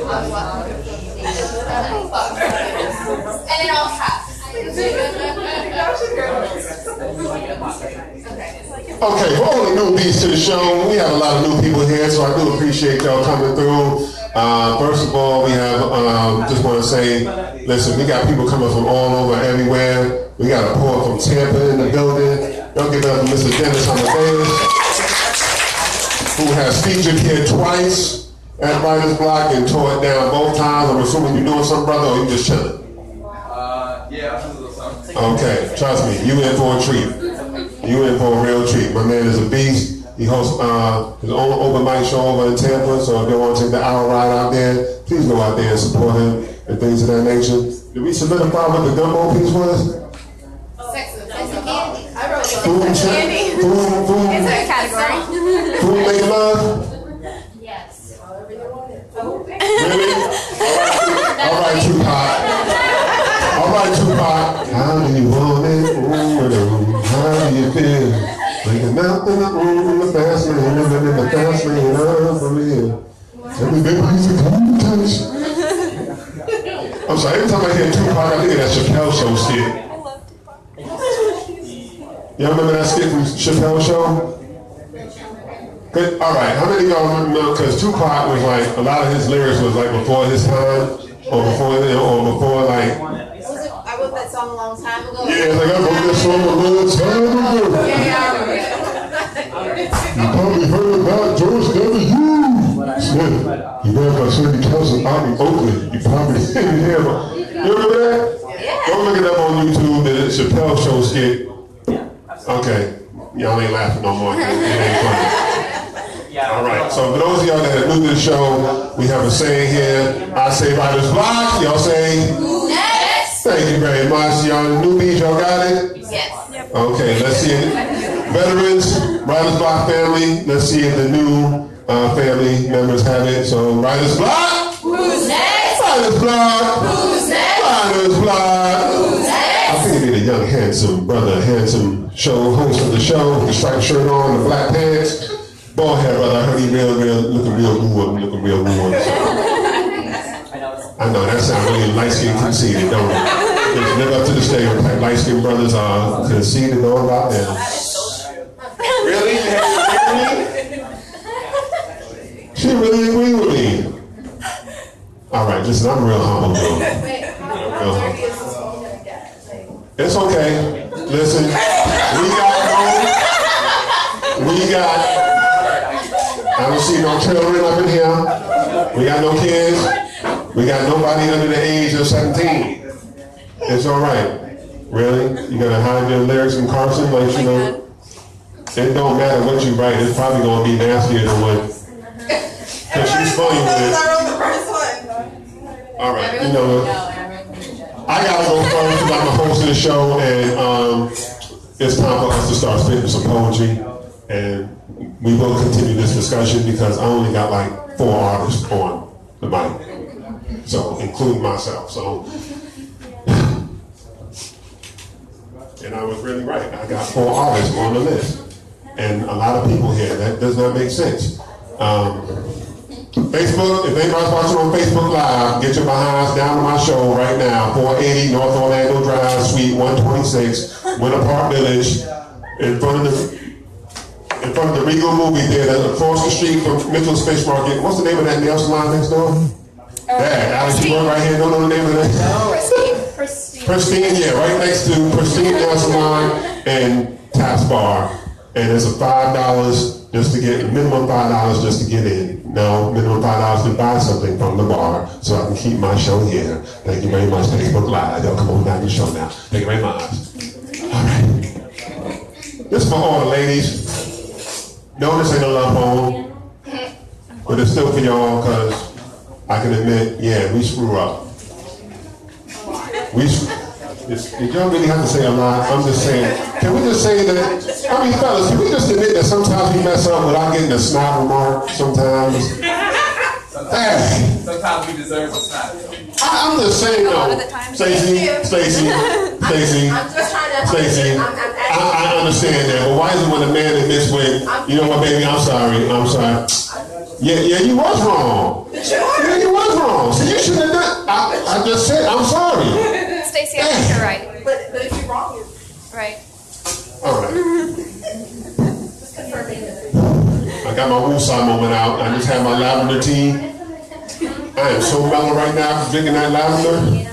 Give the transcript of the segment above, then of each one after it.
And then all caps. Okay, for all the newbies to the show, we have a lot of new people here, so I do appreciate y'all coming through. First of all, we have, just want to say, listen, we got people coming from all over, everywhere. We got a poet from Tampa in the building. Don't give it up to Mr. Dennis Amadeus, who has featured here twice at Writer's Block and tore it down both times. I'm assuming you're doing something, brother, or you just chilling? Yeah, I'm doing something. Okay, trust me, you in for a treat. You in for a real treat. My man is a beast. He hosts his own open mic show over in Tampa, so if you want to take the hour ride out there, please go out there and support him and things of that nature. Did we solidify what the gumbo piece was? Sex and candy. I wrote Food, candy. food. It's a category. Food make love? Yes. Really? All right, Tupac. All right, Tupac. How do you want it? How do you feel? Like a mouth in the room, the fast lane, living in the fast lane, unreal. Every big piece of conversation. I'm sorry, every time I hear Tupac, I think of that Chappelle Show skit. Y'all remember that skit from Chappelle Show? Good. All right, how many of y'all remember? Because Tupac was like, a lot of his lyrics was like before his time, or before like. I wrote that song a long time ago. Yeah, like I wrote this song a long time ago. Yeah. You probably heard about George W. Smith. He ran for city council out in Oakland. You probably didn't hear about. You remember that? Yeah. Go look it up on YouTube, the Chappelle Show skit. Okay, y'all ain't laughing no more. It ain't funny. All right, so for those of y'all that are new to the show, we have a saying here. I say Writer's Block, y'all say? Yes. Thank you very much. Y'all newbies, y'all got it? Yes. Okay, let's see it. Veterans, Writer's Block family, let's see if the new family members have it. So Writer's Block? Who's next? Writer's Block? Who's next? Writer's Block? Who's next? I think it'd be the young, handsome brother, handsome show host of the show, with the striped shirt on, the black pants. Bald head, brother. I heard he looking real good. Looking real good. I know, that sounds really light-skinned conceited, don't it? Just live up to the stereotype. Light-skinned brothers are conceited all about them. Really? You have to agree with me? She really agreed with me. All right, listen, I'm real humble, though. Real humble. It's okay. Listen, I don't see no children up in here. We got no kids. We got nobody under the age of 17. It's all right. Really? You gotta hide your lyrics from Carson, like, you know. It don't matter what you write. It's probably gonna be nastier than what. Cause she's funny with it. All right, you know. I gotta go first because I'm the host of the show, and it's time for us to start spitting some poetry. And we will continue this discussion because I only got like 4 artists on the mic, so including myself. So, and I was really right. I got 4 artists on the list, and a lot of people here. That does not make sense. Facebook, if anybody's watching on Facebook Live, get your behinds down to my show right now. 480 North Orlando Drive, Suite 126, Winter Park Village, in front of the Regal Movie Theater, across the street from Mitchell's Fish Market. What's the name of that nail salon next door? Alex, you work right here. Don't know the name of that? Pristine, yeah, right next to Pristine Nail Salon and Taps Bar. And it's a $5 just to get, minimum $5 just to get in. No, minimum $5 to buy something from the bar so I can keep my show here. Thank you very much, Facebook Live. Y'all come on down the show now. Thank you very much. All right. This is for all the ladies. No, this ain't a love poem, but it's still for y'all because I can admit, yeah, we screw up. Did y'all really have to say a lot? I'm just saying, can we just say that, I mean, fellas, can we just admit that sometimes we mess up without getting a snide remark sometimes? Sometimes we deserve a snide. I'm just saying though, Stacey, I understand that, but why is it when a man admits when, you know what, baby, I'm sorry. Yeah, you was wrong. Yeah, you was wrong. I just said, I'm sorry. Stacey, I think you're right. But if you're wrong, you're Right. All right. just confirming it. I got my woosah moment out. I just had my lavender tea. I am so mellow right now from drinking that lavender.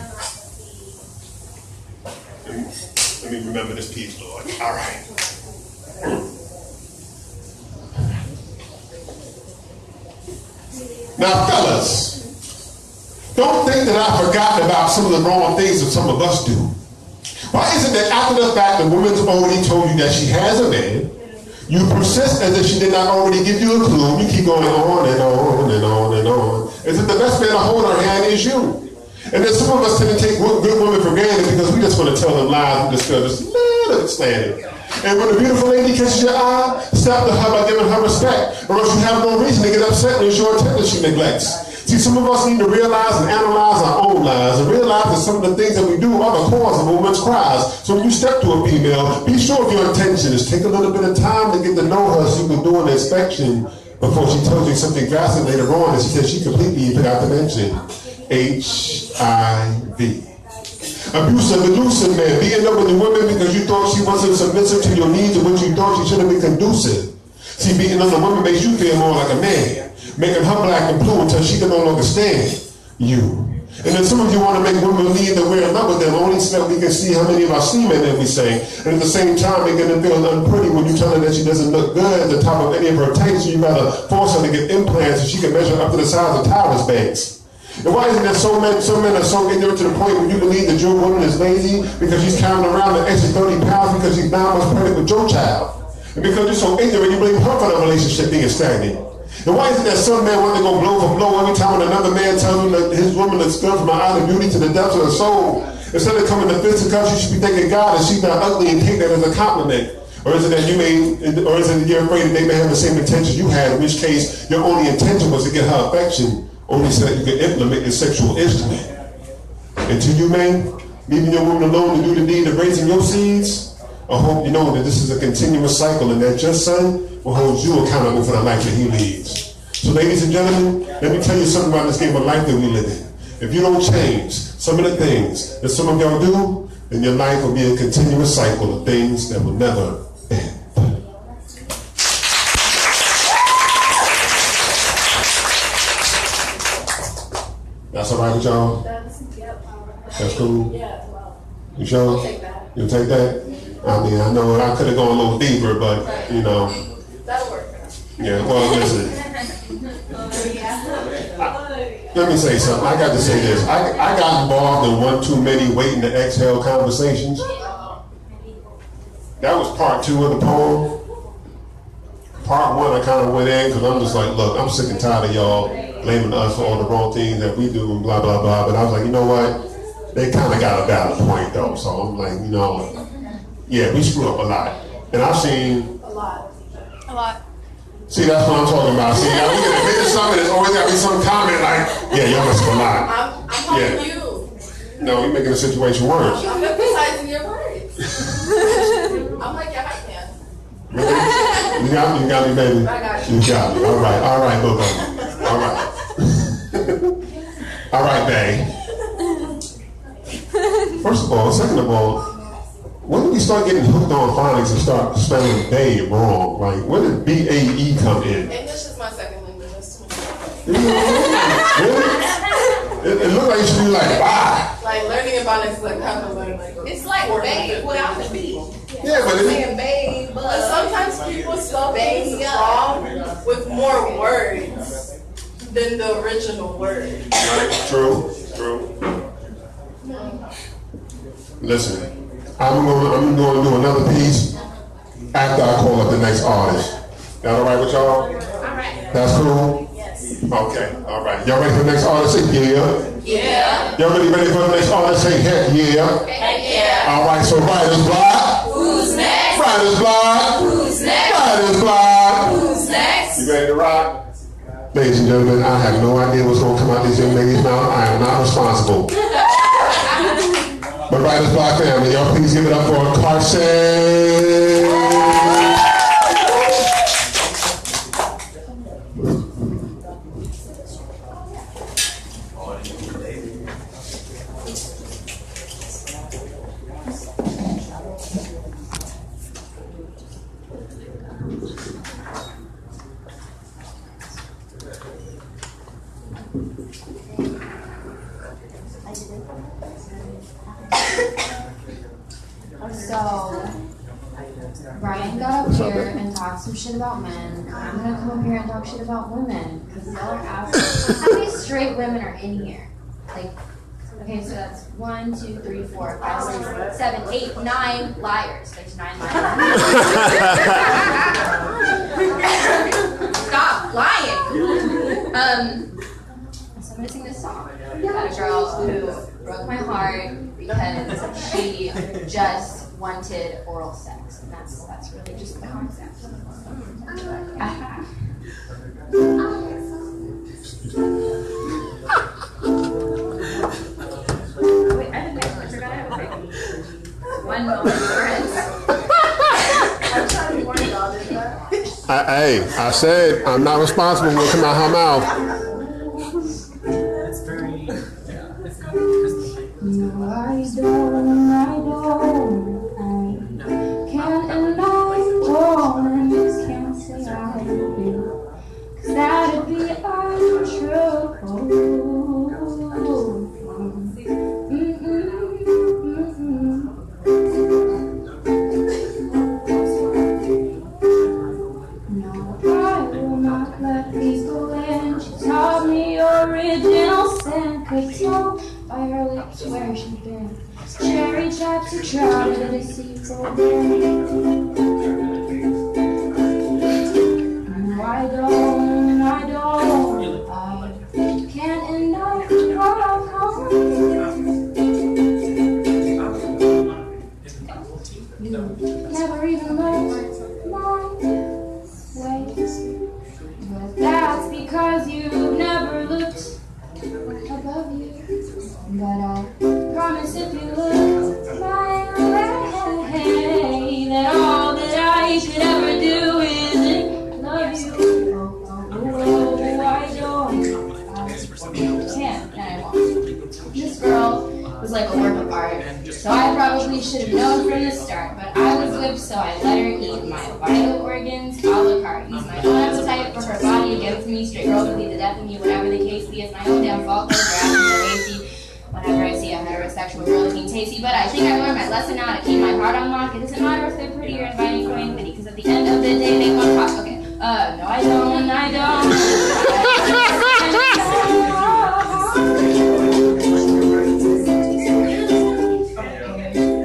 Let me remember this piece, Lord. All right. Now, fellas, don't think that I've forgotten about some of the wrong things that some of us do. Why is it that after the fact the woman's already told you that she has a man, you persist as if she did not already give you a clue, you keep going on and on and on and on, as if the best man to hold her hand is you. And then some of us tend to take good women for granted because we just want to tell them lies and just feel just little standing. And when a beautiful lady catches your eye, stop to her by giving her respect, or else you have no reason to get upset when it's your attention she neglects. See, some of us need to realize and analyze our own lives and realize that some of the things that we do are the cause of a woman's cries. So when you step to a female, be sure of your intentions. Take a little bit of time to get to know her so you can do an inspection before she tells you something drastic later on and she says she completely forgot to mention HIV. Abusive, elusive man, beating up with the woman because you thought she wasn't submissive to your needs and what you thought she should have been conducive. See, beating on the woman makes you feel more like a man, making her black and blue until she can no longer stand you. And then some of you want to make women believe that we're in love with them only so that we can see how many of our semen that we say. And at the same time, making them feel unpretty when you tell her that she doesn't look good at the top of any of her tanks, so you gotta force her to get implants so she can measure up to the size of Tyrus banks. And why is it that some men are so ignorant to the point where you believe that your woman is lazy because she's carrying around an extra 30 pounds because she's 9 months pregnant with your child? And because you're so ignorant, you blame her for the relationship being stagnant. And why is it that some men want to go blow for blow every time when another man tells him that his woman looks good from her eye of beauty to the depths of her soul? Instead of coming to fisticuffs, you should be thanking God that she's not ugly and take that as a compliment. Or is it that you're afraid that they may have the same intentions you had, in which case your only intention was to get her affection, only so that you can implement your sexual instrument. And to you men, leaving your woman alone to do the deed of raising your seeds, I hope you know that this is a continuous cycle and that your son will hold you accountable for the life that he leads. So ladies and gentlemen, let me tell you something about this game of life that we live in. If you don't change some of the things that some of y'all do, then your life will be a continuous cycle of things that will never end. That's all right with y'all? That's cool? You sure? You'll take that? I mean, I know I could have gone a little deeper, but, you know. That'll work. Yeah, well, listen. Let me say something. I got to say this. I got involved in one too many waiting to exhale conversations. That was part 2 of the poem. Part 1, I kind of went in because I'm just like, look, I'm sick and tired of y'all blaming us for all the wrong things that we do and blah, blah, blah. But I was like, you know what? They kind of got a valid point, though. So I'm like, you know, yeah, we screw up a lot. And I've seen... A lot. See, that's what I'm talking about. See, now we get admitted something, there's always got to be some comment like, yeah, y'all must have a lot. I'm helping you. No, you're making the situation worse. I'm emphasizing your words. I'm like your hype man. Really? You got me, baby. I got you. You got me. All right, boo. All right. All right, babe. First of all, second of all, when did we start getting hooked on phonics and start spelling babe wrong? Like, when did B-A-E come in? English is my second language. Really? It looked like you should be like, bye. Like, learning about it is like kind of learning. Like, It's like babe without the B. Yeah, but Saying babe, but sometimes people spell things wrong with more words than the original word. right, true. Listen, I'm going to do another piece after I call up the next artist. That all right with y'all? All right. That's cool? Yes. Okay, all right. Y'all ready for the next artist? Say yeah. Yeah. Y'all ready for the next artist? Say heck yeah. Heck yeah. All right, so writer's block. Who's next? Writer's block. Who's next? Writer's block. Who's next? You ready to rock? Ladies and gentlemen, I have no idea what's going to come out these young ladies' mouth. I am not responsible. But Writer's Block family, y'all please give it up for Carson. So, Brian got up here and talked some shit about men. I'm gonna come up here and talk shit about women because y'all are assholes. How many straight women are in here? Like, okay, so that's 1, 2, 3, 4, 5, 6, 7, 8, 9 liars. There's 9 liars. Stop lying. So I'm gonna sing this song about a girl who broke my heart because she just wanted oral sex, and that's really just the concept. Wait, I didn't make it. One moment, friends. Hey, I said I'm not responsible for what come out her mouth. No, I can't and I won't, can't say I do, 'cause that'd be untrue. No, I will not let people in. She taught me original sin, could tell by her lips where she'd been. Cherry trap to try to deceive her. No, I don't, I can't and I won't. You never even looked my way, but that's because you never looked above you. But I promise if you look my way, then all that I could ever do is love you. I don't. I can't, and I won't. This girl was like a work of art, so I probably should have known from the start. But I was whipped, so I let her eat my vital organs a la carte. Use my own appetite for her body, give it to me. Straight girls believe the death of me, whatever the case be. It's my own damn fault, cause you're asking me lazy. Whenever I see a heterosexual girl looking tasty, but I think I learned my lesson now to keep my heart on lock. It doesn't matter if they're pretty or inviting for infinity, because at the end of the day they want pop. Okay, no I don't,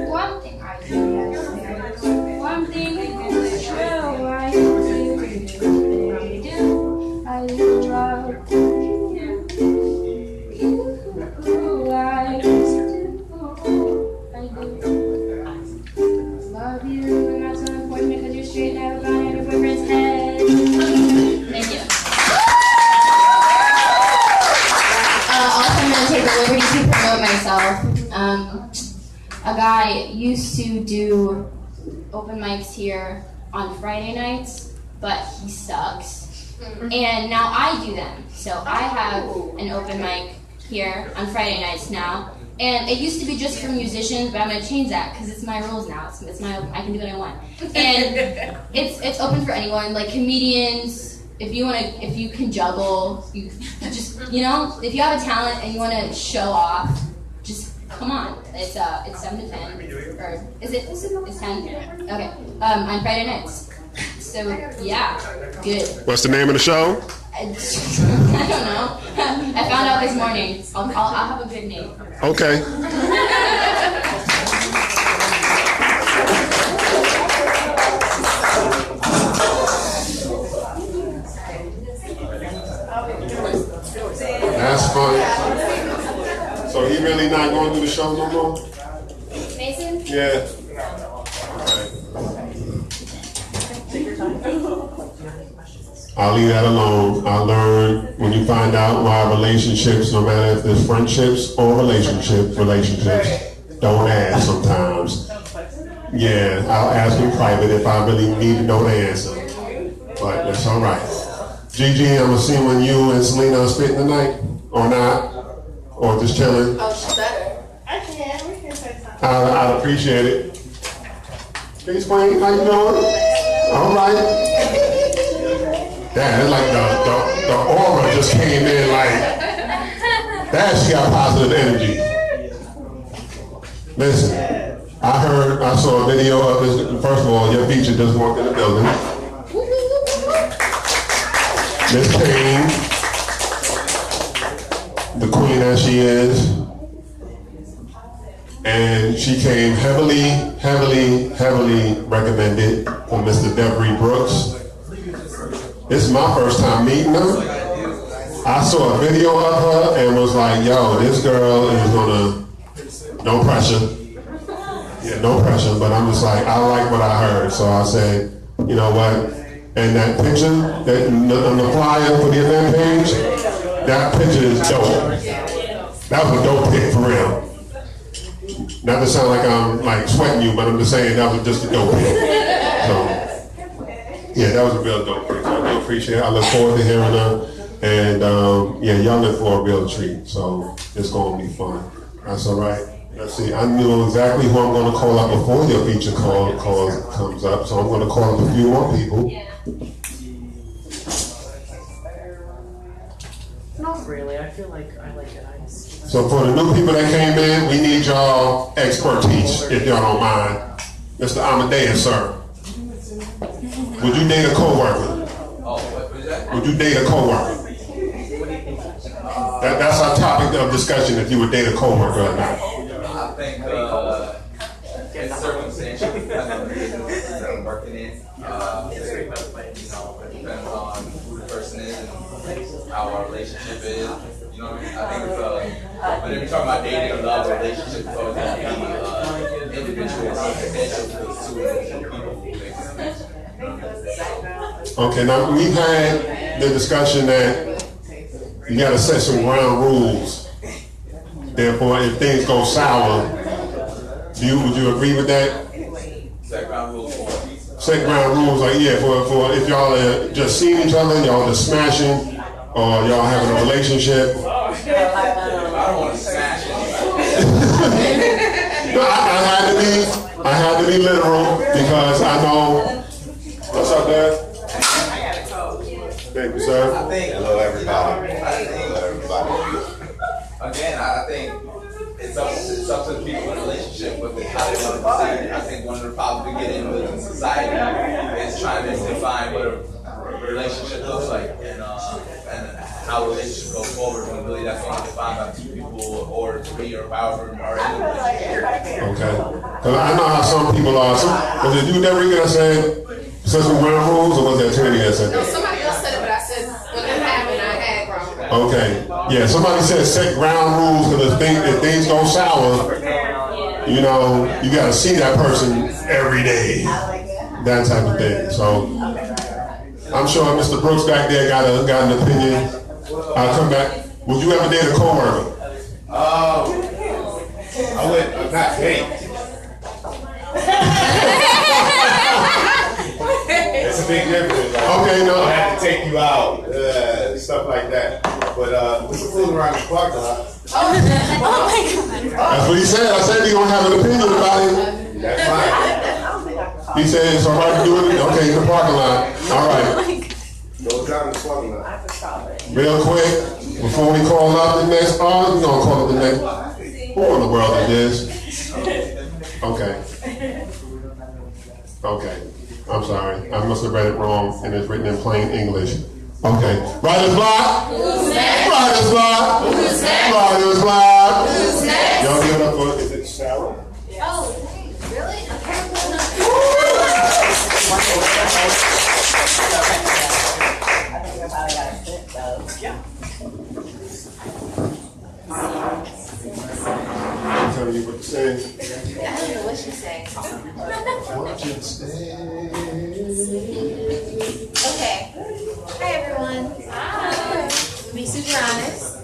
One thing I do, yes, one thing is true, I do, I love you. Love you, and that's so important because you're straight and I have a gun in your boyfriend's head. Thank you. Also, I'm going to take the liberty to promote myself. A guy used to do open mics here on Friday nights, but he sucks. And now I do them. So I have an open mic here on Friday nights now. And it used to be just for musicians, but I'm gonna change that because it's my rules now. It's my I can do what I want, and it's open for anyone, like comedians. If you can juggle, you just if you have a talent and you want to show off, just come on. It's 7 to 10, or it's 10? Okay, on Friday nights. So yeah, good. What's the name of the show? I don't know. I found out this morning. I'll have a good name. Okay. That's funny. So he really not going to do the show no more? Mason? Yeah. I'll leave that alone. I learned when you find out why relationships, no matter if there's friendships or relationships, don't ask sometimes. Yeah, I'll ask in private if I really need to know the answer. But that's all right. Gigi, I'm assuming you and Selena are spitting tonight, or not? Or just chilling? Oh, she's better. I can. We can say something. I'd appreciate it. Peace, Wayne. How you doing? All right. Yeah, it's like the aura just came in like, That she got positive energy. Listen, I saw a video of this. First of all, your feature just walked in the building. Miss Payne, the queen as she is. And she came heavily recommended from Mr. Devery Brooks. This is my first time meeting her. I saw a video of her and was like, yo, this girl is gonna, no pressure. Yeah, no pressure, but I'm just like, I like what I heard. So I said, you know what? And that picture, on the flyer for the event page, that picture is dope. That was a dope pic for real. Not to sound like I'm like sweating you, but I'm just saying that was just a dope pic. So, yeah, that was a real dope pic. So I do appreciate it. I look forward to hearing her. And yeah, y'all in for a real treat. So it's going to be fun. That's all right. Let's see. I knew exactly who I'm going to call up before your feature call comes up. So I'm going to call up a few more people. Not really. I feel like I like it. So for the new people that came in, we need y'all expertise, if y'all don't mind. Mr. Amadeus, sir. Would you date a coworker? Would you date a coworker? That's our topic of discussion, if you would date a coworker or not. I think in circumstances that I'm working in, it depends on who the person is and how our relationship is. You know what I mean? I think whenever you're talking about dating or love relationship, it's always going to be individual and confidential because two people who make it. Okay, now we've had the discussion that you got to set some ground rules. Therefore, if things go sour, would you agree with that? Set ground rules for what? Set ground rules, like yeah, for if y'all are just seeing each other, y'all just smashing, or y'all having a relationship. I don't want to smash anybody. No, I had to be literal because I know. What's up, Dad? Thank you, sir. I think. Hello, everybody. Hello, everybody. Again, I think it's up to the people in the relationship with how they want to proceed. I think one of the problems we get in with in society is trying to define what a relationship looks like and how a relationship goes forward when really that's only defined by two people or three or however are in the relationship. Okay. Because I know how some people are. Was it you, Devery, that said set some ground rules, or was that Trinity that said No, that? somebody else said it, but I said when it happened, I had ground rules. Okay. Yeah, somebody said set ground rules because if things go sour, you know, you got to see that person every day. That type of thing. So I'm sure Mr. Brooks back there got an opinion. I'll come back. Would you ever date a coworker? I would not date. It's a big difference. Like, Okay, no. I have to take you out, stuff like that. But we can fool around the parking lot. That's what he said. I said he gonna have an opinion about it. That's fine. He said it's all right to do it. Okay, in the parking lot. All right. Go down the parking lot. Real quick, before we call up the next, we're gonna call up the next. Who in the world is this? Okay. Okay. I'm sorry. I must have read it wrong, and it's written in plain English. Okay. Writer's block. Who's next? Writer's block. Who's next? Writer's block. Who's next? Y'all give it up for, is it Sarah? Oh, really? I'm telling you what to say. I don't know what she's saying. Watch it stay. Okay. Hi everyone. Hi. To be super honest,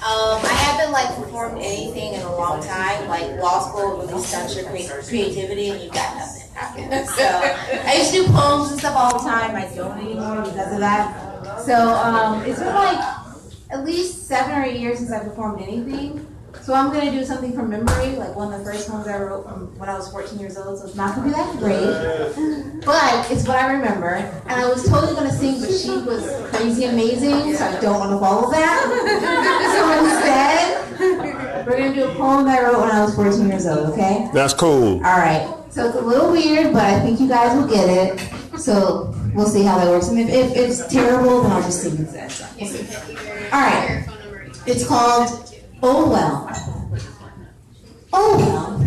I haven't performed anything in a long time. Like law school really stunts your creativity and you got nothing happening. So I used to do poems and stuff all the time. I don't anymore because of that. So it's been at least 7 or 8 years since I performed anything. So I'm going to do something from memory, like one of the first poems I wrote from when I was 14 years old, so it's not going to be that great. But it's what I remember. And I was totally going to sing, but she was crazy amazing, so I don't want to follow that. So instead, We're gonna do a poem that I wrote when I was 14 years old, okay? That's cool. All right. So it's a little weird, but I think you guys will get it. So we'll see how that works. And if it's terrible, then I'll just sing instead. So we'll see. All right. It's called Oh Well. Oh well.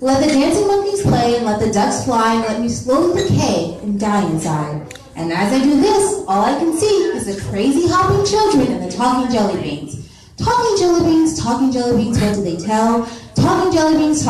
Let the dancing monkeys play and let the ducks fly and let me slowly decay and die inside. And as I do this, all I can see is the crazy hopping children and the talking jelly beans. Talking jelly beans, what do they tell? Talking jelly beans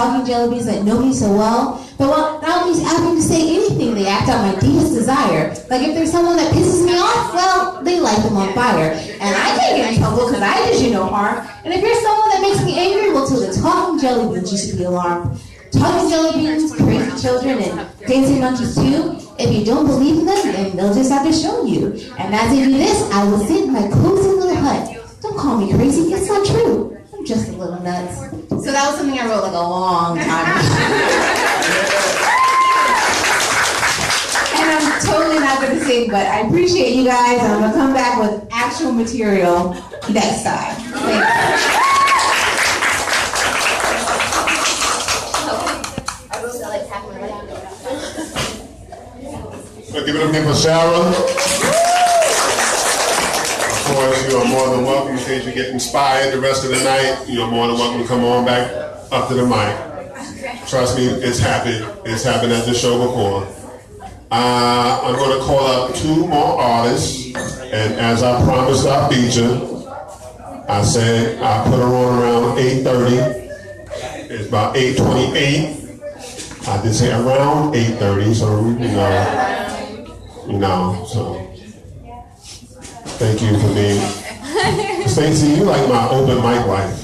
that know me so well. But without me having to say anything, they act out my deepest desire. Like if there's someone that pisses me off, well, they light them on fire. And I can't get in trouble because I did you no harm. And if you're someone that makes me angry, well, to the talking jelly beans, you should be alarmed. Talking jelly beans, crazy children, and dancing monkeys too. If you don't believe in them, then they'll just have to show you. And as I do this, I will sit in my cozy little hut. Don't call me crazy, it's not true. I'm just a little nuts. So that was something I wrote like a long time ago. And I'm totally not going to sing, but I appreciate you guys, and I'm going to come back with actual material next time. Thank you. Give it up again for Sarah. Of course, you are more than welcome in case you get inspired the rest of the night. You are more than welcome to come on back up to the mic. Trust me, it's happened. It's happened at the show before. I'm going to call up 2 more artists, and as I promised our feature, I said I put her on around 8:30. It's about 8:28. I did say around 8:30, so so thank you for being. Stacey, you like my open mic wife.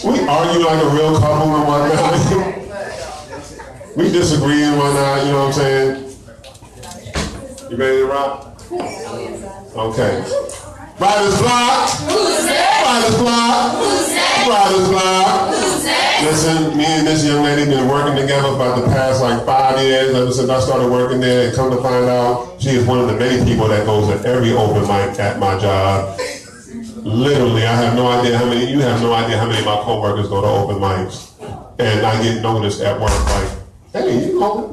We argue like a real couple and whatnot. We disagree and whatnot, you know what I'm saying? You ready to rock? Okay. Riders Block. Who's that? Riders Block. Who's that? Riders Block. Who's that? Listen, me and this young lady been working together for about the past like 5 years. Ever since I started working there, and come to find out, she is one of the many people that goes to every open mic at my job. Literally, I have no idea how many. You have no idea how many of my coworkers go to open mics, and I get noticed at work like, hey, you know,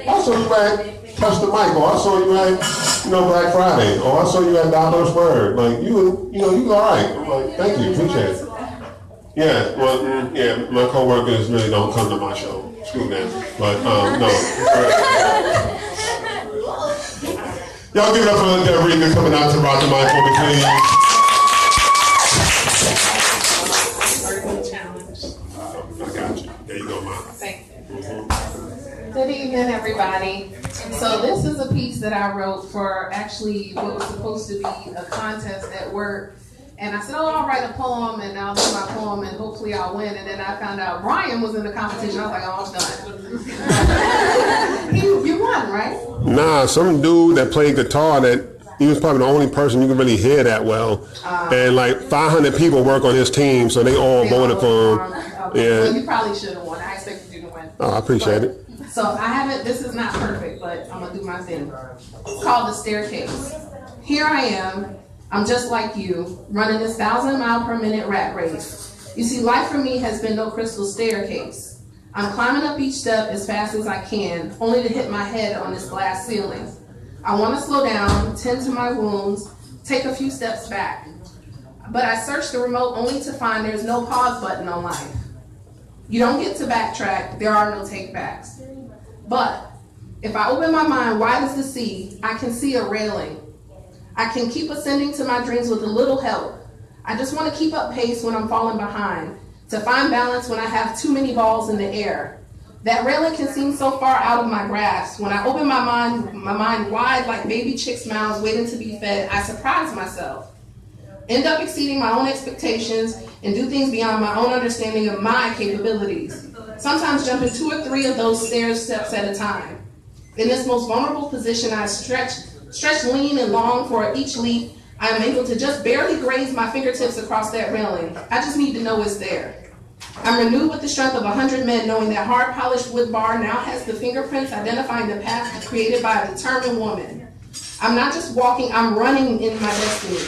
I saw you at Touch the Mic, or I saw you at, Black Friday, or I saw you at Dollar's Word. Like, you all right. I'm like, thank you, appreciate it. Yeah, well, my coworkers really don't come to my show. Screw them. But, no. Y'all give it up for Deborah coming out to rock the mic for me, please. I got you. There you go, Mom. Thank you. Good evening, everybody. So this is a piece that I wrote for actually what was supposed to be a contest at work. And I said, I'll write a poem and I'll do my poem and hopefully I'll win. And then I found out Brian was in the competition. I was like, oh, I'm done. You won, right? Nah, some dude that played guitar that he was probably the only person you could really hear that well. And like 500 people work on his team, so they all voted for him. Okay. Yeah. Well, you probably should have won. I expected you to win. Oh, I appreciate it. So I haven't, this is not perfect, but I'm going to do my thing. It's called The Staircase. Here I am. I'm just like you, running this 1,000-mile-per-minute rat race. You see, life for me has been no crystal staircase. I'm climbing up each step as fast as I can, only to hit my head on this glass ceiling. I want to slow down, tend to my wounds, take a few steps back. But I searched the remote only to find there's no pause button on life. You don't get to backtrack, there are no takebacks. But if I open my mind wide as the sea, I can see a railing. I can keep ascending to my dreams with a little help. I just want to keep up pace when I'm falling behind, to find balance when I have too many balls in the air. That railing can seem so far out of my grasp. When I open my mind wide like baby chicks' mouths waiting to be fed, I surprise myself. End up exceeding my own expectations and do things beyond my own understanding of my capabilities. Sometimes jumping 2 or 3 of those steps at a time. In this most vulnerable position, I stretch lean and long for each leap. I am able to just barely graze my fingertips across that railing. I just need to know it's there. I'm renewed with the strength of 100 men, knowing that hard-polished wood bar now has the fingerprints identifying the path created by a determined woman. I'm not just walking, I'm running in my destiny.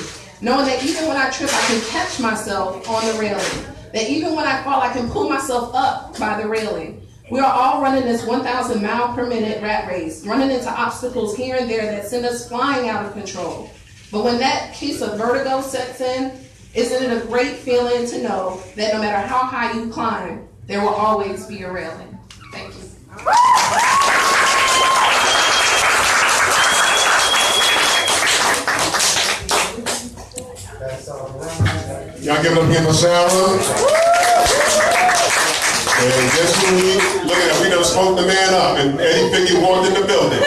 Knowing that even when I trip, I can catch myself on the railing. That even when I fall, I can pull myself up by the railing. We are all running this 1,000 mile per minute rat race, running into obstacles here and there that send us flying out of control. But when that case of vertigo sets in, isn't it a great feeling to know that no matter how high you climb, there will always be a railing? Thank you. Y'all give it up again for Sarah. And guess who look at that, we done spoke the man up and Eddie Figgy walked in the building.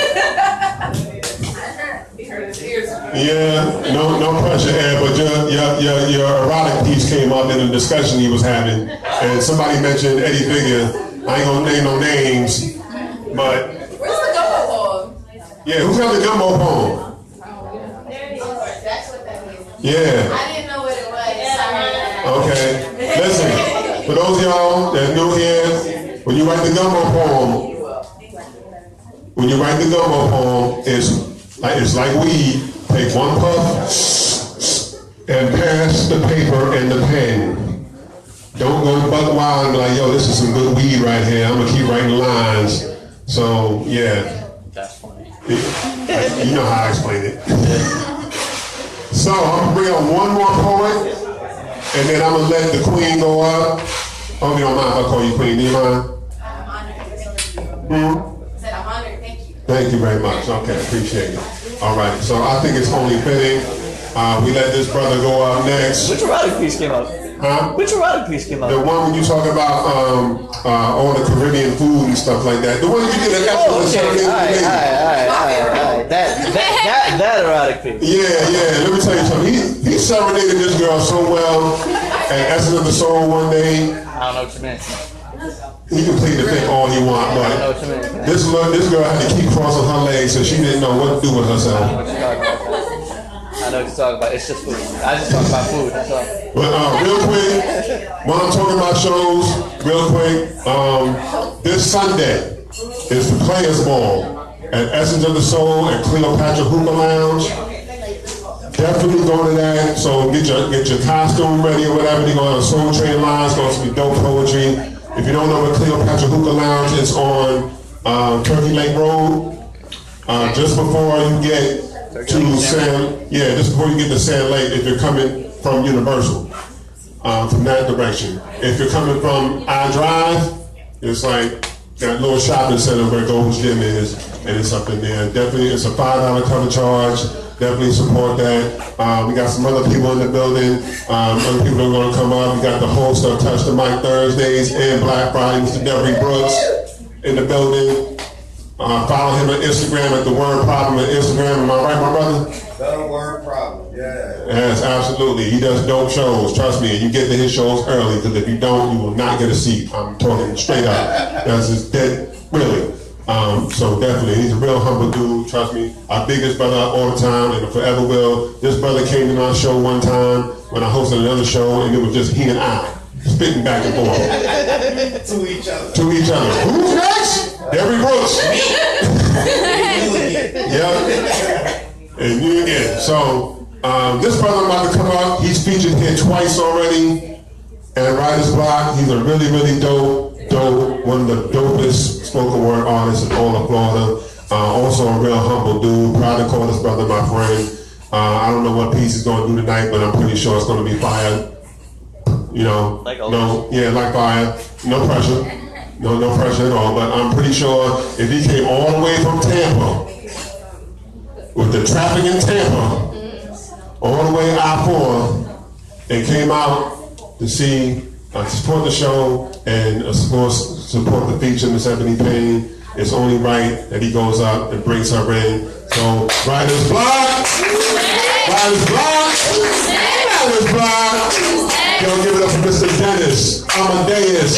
Yeah, no pressure, Ed, but your erotic piece came up in a discussion he was having, and somebody mentioned Eddie Figgy. I ain't gonna name no names, but Where's the gumbo poem? Yeah, who's got the gumbo poem? That's what that is. Yeah. I didn't know what it was. Okay. Listen, for those of y'all that new here, when you write the gumbo poem, it's like weed. Take one puff and pass the paper and the pen. Don't go buck wild and be like, yo, this is some good weed right here. I'm gonna keep writing lines. So yeah. That's funny. You know how I explain it. So I'm gonna bring up one more poet, and then I'm gonna let the queen go up. Hope you don't mind if I call you queen. Do you mind? I'm honored. Hmm? I said I'm honored. Thank you. Thank you very much. Okay, appreciate it. All right, so I think it's only fitting. We let this brother go up next. Which erotic piece came out? Huh? Which erotic piece came out? The one when you talk about all the Caribbean food and stuff like that. The one you did an Oh, okay. All right. That erotic piece. Yeah. Let me tell you something. He serenaded this girl so well at Essence of the Soul one day. I don't know what you meant. He can play the thing all he wants, I don't know but what you meant. this girl had to keep crossing her legs, so she didn't know what to do with herself. I know what you're talking about. It's just food. I just talk about food. That's all. But real quick, when I'm talking about shows, real quick, this Sunday is the Players Ball at Essence of the Soul and Cleopatra Hookah Lounge. Definitely go to that. So get your costume ready or whatever. They're going to Soul Train Lines. It's going to be dope poetry. If you don't know what Cleopatra Hookah Lounge is on Turkey Lake Road, just before you get to Sand Lake, if you're coming from Universal, from that direction. If you're coming from I-Drive, it's like that little shopping center where Gold's Gym is, and it's up in there. Definitely, it's a $5 cover charge. Definitely support that. We got some other people in the building. Other people are going to come up. We got the host of Touch the Mic Thursdays and Black Friday, Mr. Devery Brooks, in the building. Follow him on Instagram at The Word Problem on Instagram. Am I right, my brother? The Word Problem, yeah. Yes, absolutely. He does dope shows. Trust me, you get to his shows early, because if you don't, you will not get a seat. I'm talking straight up. That's just dead, really. So definitely, he's a real humble dude. Trust me. Our biggest brother all the time, and forever will. This brother came in our show one time when I hosted another show, and it was just he and I spitting back and forth. To each other. To each other. Who's next? Devery Brooks. Yep. And you again. So this brother about to come up. He's featured here twice already at Writer's Block. He's a really, really dope, one of the dopest spoken word artists in all of Florida. Also a real humble dude. Proud to call this brother my friend. I don't know what piece he's going to do tonight, but I'm pretty sure it's going to be fire. You know, like fire. No pressure. No pressure at all. But I'm pretty sure if he came all the way from Tampa, with the traffic in Tampa, all the way I-4, and came out to see, support the show, and of course support the feature, Miss Ebony Payne, it's only right that he goes up and brings her in. So, Writer's Block! Writer's Block! Writer's Block! Yo, give it up for Mr. Dennis Amadeus.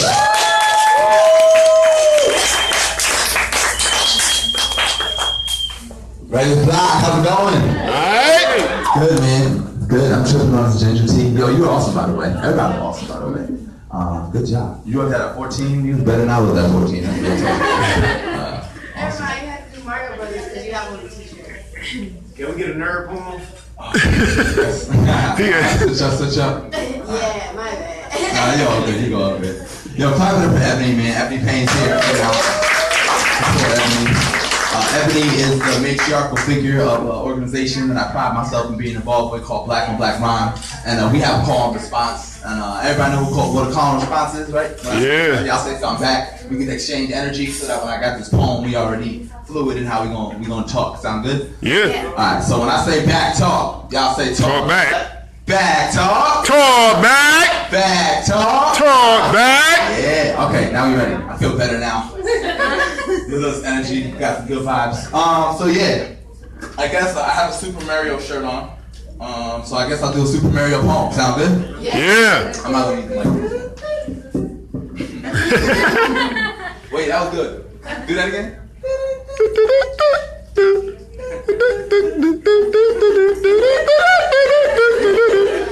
Writer's Block, how's it going? Alright! Good, man. Good. I'm tripping on this ginger tea. Yo, you were awesome, by the way. Everybody was awesome, by the way. Good job. You always had a 14. You was better than I was at 14. Everybody had to do Mario Brothers because you have one teacher. Can we get a nerd poem? Switch up. Yeah, my bad. Nah, you all good. You go all good. Yo, clap it up for Ebony, man. Ebony Payne's here. Ebony is the matriarchal figure of an organization that I pride myself in being involved with called Black on Black Rhyme. And we have a call and response. And everybody know what a call and response is, right? Yeah. Y'all say something back. We can exchange energy so that when I got this poem, we already fluid in how we gonna talk. Sound good? Yeah. Alright, so when I say back talk, y'all say talk. Talk back. Back talk. Talk back. Back talk. Talk back. Yeah. Okay, now we ready. I feel better now. Good little energy, got some good vibes. So yeah, I guess I have a Super Mario shirt on. So I guess I'll do a Super Mario poem. Sound good? Yeah. I'm not gonna use the mic. Wait, that was good. Do that again.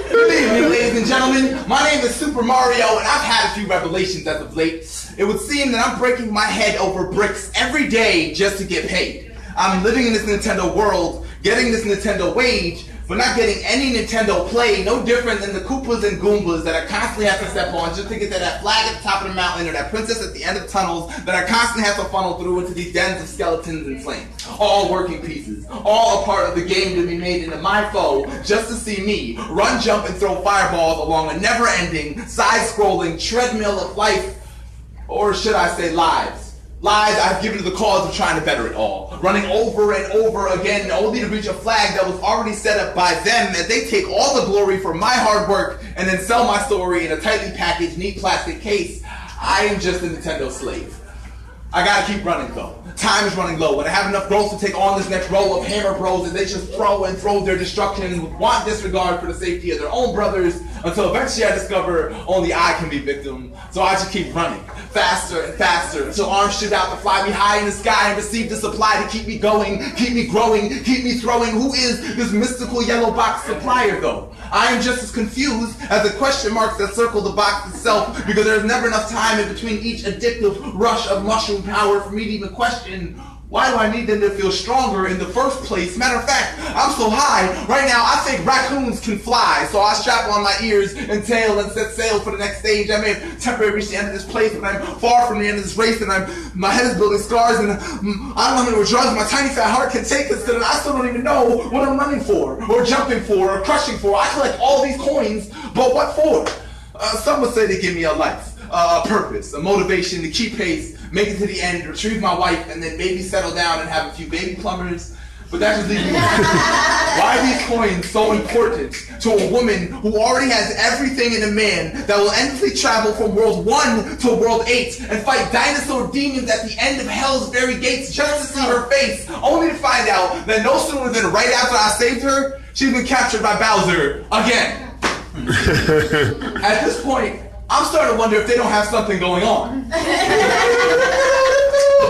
Good evening, ladies and gentlemen. My name is Super Mario, and I've had a few revelations as of late. It would seem that I'm breaking my head over bricks every day just to get paid. I'm living in this Nintendo world, getting this Nintendo wage, but not getting any Nintendo play, no different than the Koopas and Goombas that I constantly have to step on just to get to that flag at the top of the mountain or that princess at the end of the tunnels that I constantly have to funnel through into these dens of skeletons and flames. All working pieces, all a part of the game to be made into my foe just to see me run, jump, and throw fireballs along a never-ending, side-scrolling treadmill of life, or should I say lives. Lives I've given to the cause of trying to better it all. Running over and over again only to reach a flag that was already set up by them, and they take all the glory for my hard work and then sell my story in a tightly packaged, neat plastic case. I am just a Nintendo slave. I gotta keep running though. Time is running low, and I have enough growth to take on this next row of hammer bros as they just throw and throw their destruction with want disregard for the safety of their own brothers until eventually I discover only I can be victim. So I just keep running faster and faster until arms shoot out to fly me high in the sky and receive the supply to keep me going, keep me growing, keep me throwing. Who is this mystical yellow box supplier though? I am just as confused as the question marks that circle the box itself because there's never enough time in between each addictive rush of mushroom power for me to even question, why do I need them to feel stronger in the first place? Matter of fact, I'm so high right now I think raccoons can fly, so I strap on my ears and tail and set sail for the next stage. I may have temporarily reached the end of this place, but I'm far from the end of this race, and my head is building scars, and I don't know how many drugs my tiny fat heart can take, because I still don't even know what I'm running for, or jumping for, or crushing for. I collect all these coins, but what for? Some would say they give me a life, a purpose, a motivation to keep pace, make it to the end, retrieve my wife, and then maybe settle down and have a few baby plumbers. But that just leaves me. Why are these coins so important to a woman who already has everything in a man that will endlessly travel from world 1 to world 8 and fight dinosaur demons at the end of hell's very gates just to see her face, only to find out that no sooner than right after I saved her, she's been captured by Bowser again. At this point, I'm starting to wonder if they don't have something going on. But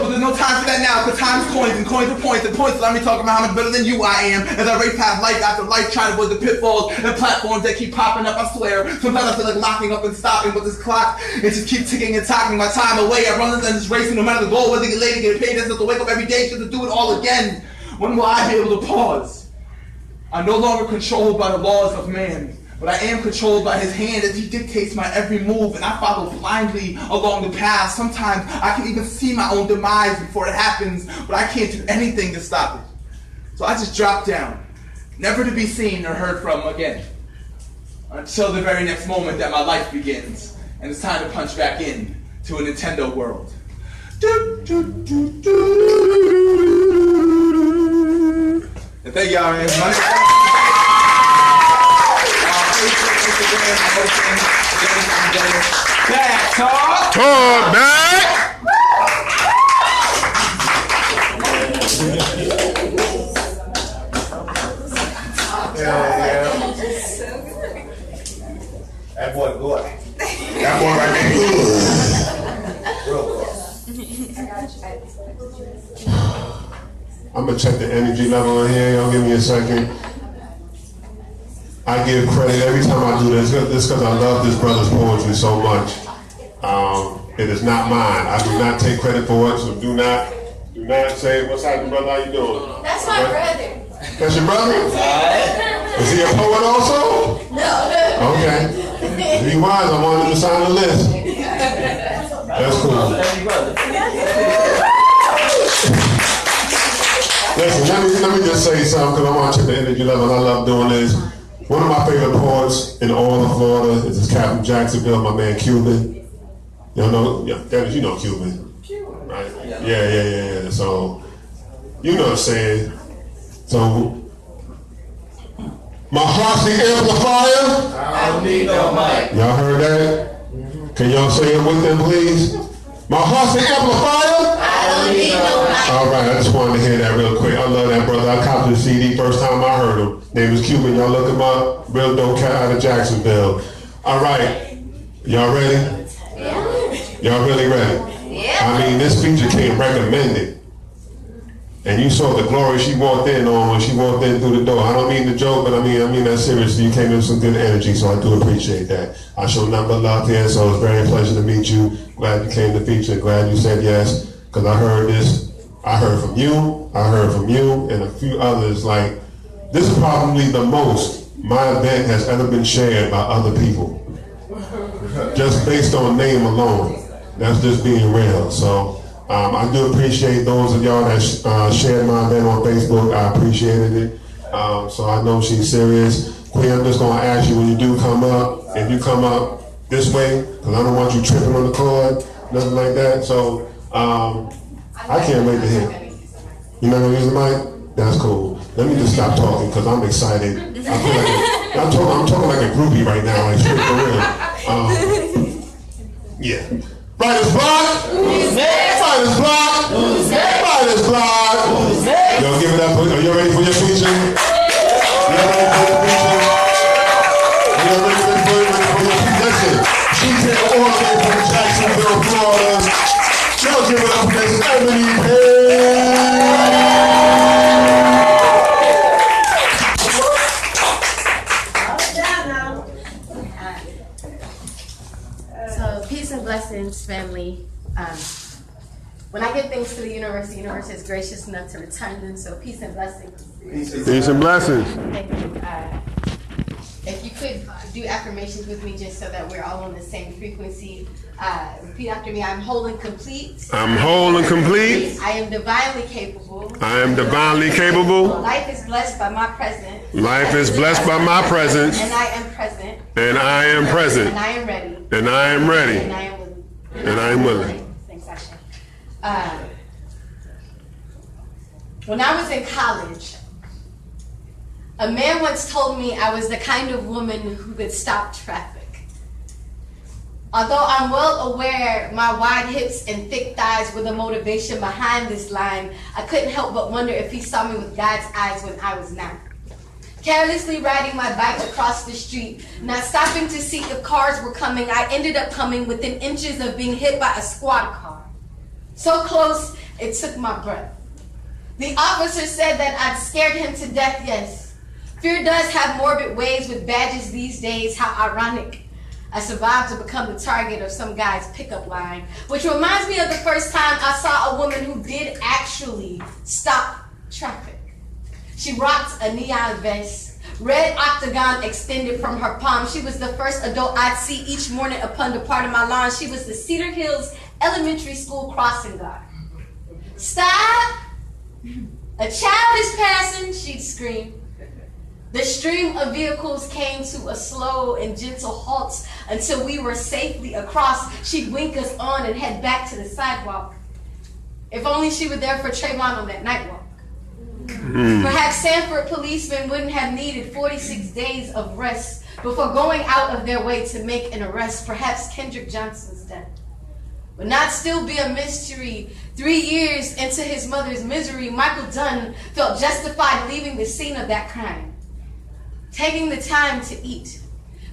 there's no time for that now, because time is coins, and coins are points, and points let me talk about how much better than you I am as I race past life after life, trying to avoid the pitfalls and platforms that keep popping up. I swear, sometimes I feel like locking up and stopping, but this clock, it just keeps ticking and talking my time away. I run this racing no matter the goal, whether you get late or get paid, just to wake up every day just to do it all again. When will I be able to pause? I'm no longer controlled by the laws of man, but I am controlled by his hand as he dictates my every move, and I follow blindly along the path. Sometimes I can even see my own demise before it happens, but I can't do anything to stop it. So I just drop down, never to be seen or heard from again, until the very next moment that my life begins, and it's time to punch back in to a Nintendo world. And thank y'all, man. Back talk. Talk back. Yeah. That boy good. That boy right there good. Real good. I'm gonna check the energy level in here. Y'all give me a second. I give credit every time I do this because I love this brother's poetry so much. It is not mine. I do not take credit for it, so do not say, what's happening, brother? How you doing? That's my brother. That's your brother? Is he a poet also? No. Okay. If he was, I wanted him to sign the list. That's cool. Listen, let me just say something because I want to check the energy level. I love doing this. One of my favorite poets in all of Florida is this cat from Jacksonville, my man Cuban. Y'all know, yeah, Dennis, you know Cuban, right? Yeah. So, you know what I'm saying. So, my heart's the amplifier. I don't need no mic. Y'all heard that? Can y'all say it with them, please? My heart's the amplifier. I don't need no mic. All right, I just wanted to hear that real quick. I love that brother. I copped the CD first time I heard him. Name is Cuban. Y'all look him up. Real dope cat out of Jacksonville. All right, y'all ready? Y'all really ready? Yeah. I mean, this feature came recommended. And you saw the glory she walked in on when she walked in through the door. I don't mean the joke, but I mean that seriously. You came in with some good energy, so I do appreciate that. I show nothing but love here, so it's very pleasure to meet you. Glad you came to feature. Glad you said yes, because I heard this. I heard from you, and a few others. Like, this is probably the most my event has ever been shared by other people. Just based on name alone. That's just being real. So I do appreciate those of y'all that shared my event on Facebook. I appreciated it. So I know she's serious. Queen, I'm just going to ask you when you do come up, if you come up this way, because I don't want you tripping on the cord, nothing like that. So I can't wait to hear. You not going to use the mic? That's cool. Let me just stop talking because I'm excited. I feel like I'm talking like a groupie right now, like straight for real. Yeah. Writer's block. Writer's block. Writer's block. Y'all give it up. Are you ready for your feature? Y'all ready for your feature? Y'all ready for your feature? Listen, she came all the way from Jacksonville, Florida. Y'all give it up for Miss Ebony Payne. So, peace and blessings, family. When I give things to the universe is gracious enough to return them. So, peace and blessings. Peace and blessings. Thank you. If you could do affirmations with me just so that we're all on the same frequency. Repeat after me. I'm whole and complete. I'm whole and complete. I am divinely capable. I am divinely capable. Life is blessed by my presence. Life is blessed by my presence. And I am present. And I am present. And I am ready. And I am ready. And I am willing. And I am willing. Thanks, Asha. When I was in college, a man once told me I was the kind of woman who could stop traffic. Although I'm well aware my wide hips and thick thighs were the motivation behind this line, I couldn't help but wonder if he saw me with God's eyes when I was not. Carelessly riding my bike across the street, not stopping to see if cars were coming, I ended up coming within inches of being hit by a squad car. So close, it took my breath. The officer said that I'd scared him to death, yes. Fear does have morbid ways with badges these days, how ironic. I survived to become the target of some guy's pickup line, which reminds me of the first time I saw a woman who did actually stop traffic. She rocked a neon vest, red octagon extended from her palm. She was the first adult I'd see each morning upon departing my lawn. She was the Cedar Hills Elementary School crossing guard. Stop! A child is passing, she'd scream. The stream of vehicles came to a slow and gentle halt until we were safely across. She'd wink us on and head back to the sidewalk. If only she were there for Trayvon on that night walk. Perhaps Sanford policemen wouldn't have needed 46 days of rest before going out of their way to make an arrest. Perhaps Kendrick Johnson's death would not still be a mystery. 3 years into his mother's misery, Michael Dunn felt justified leaving the scene of that crime. Taking the time to eat,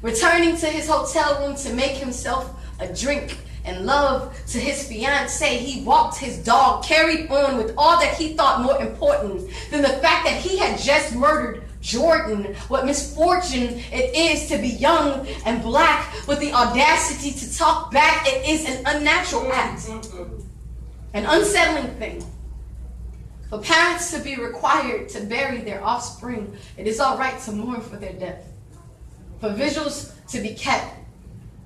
returning to his hotel room to make himself a drink, and love to his fiancée. He walked his dog, carried on with all that he thought more important than the fact that he had just murdered Jordan. What misfortune it is to be young and black with the audacity to talk back. It is an unnatural act, an unsettling thing. For parents to be required to bury their offspring, it is all right to mourn for their death. For vigils to be kept.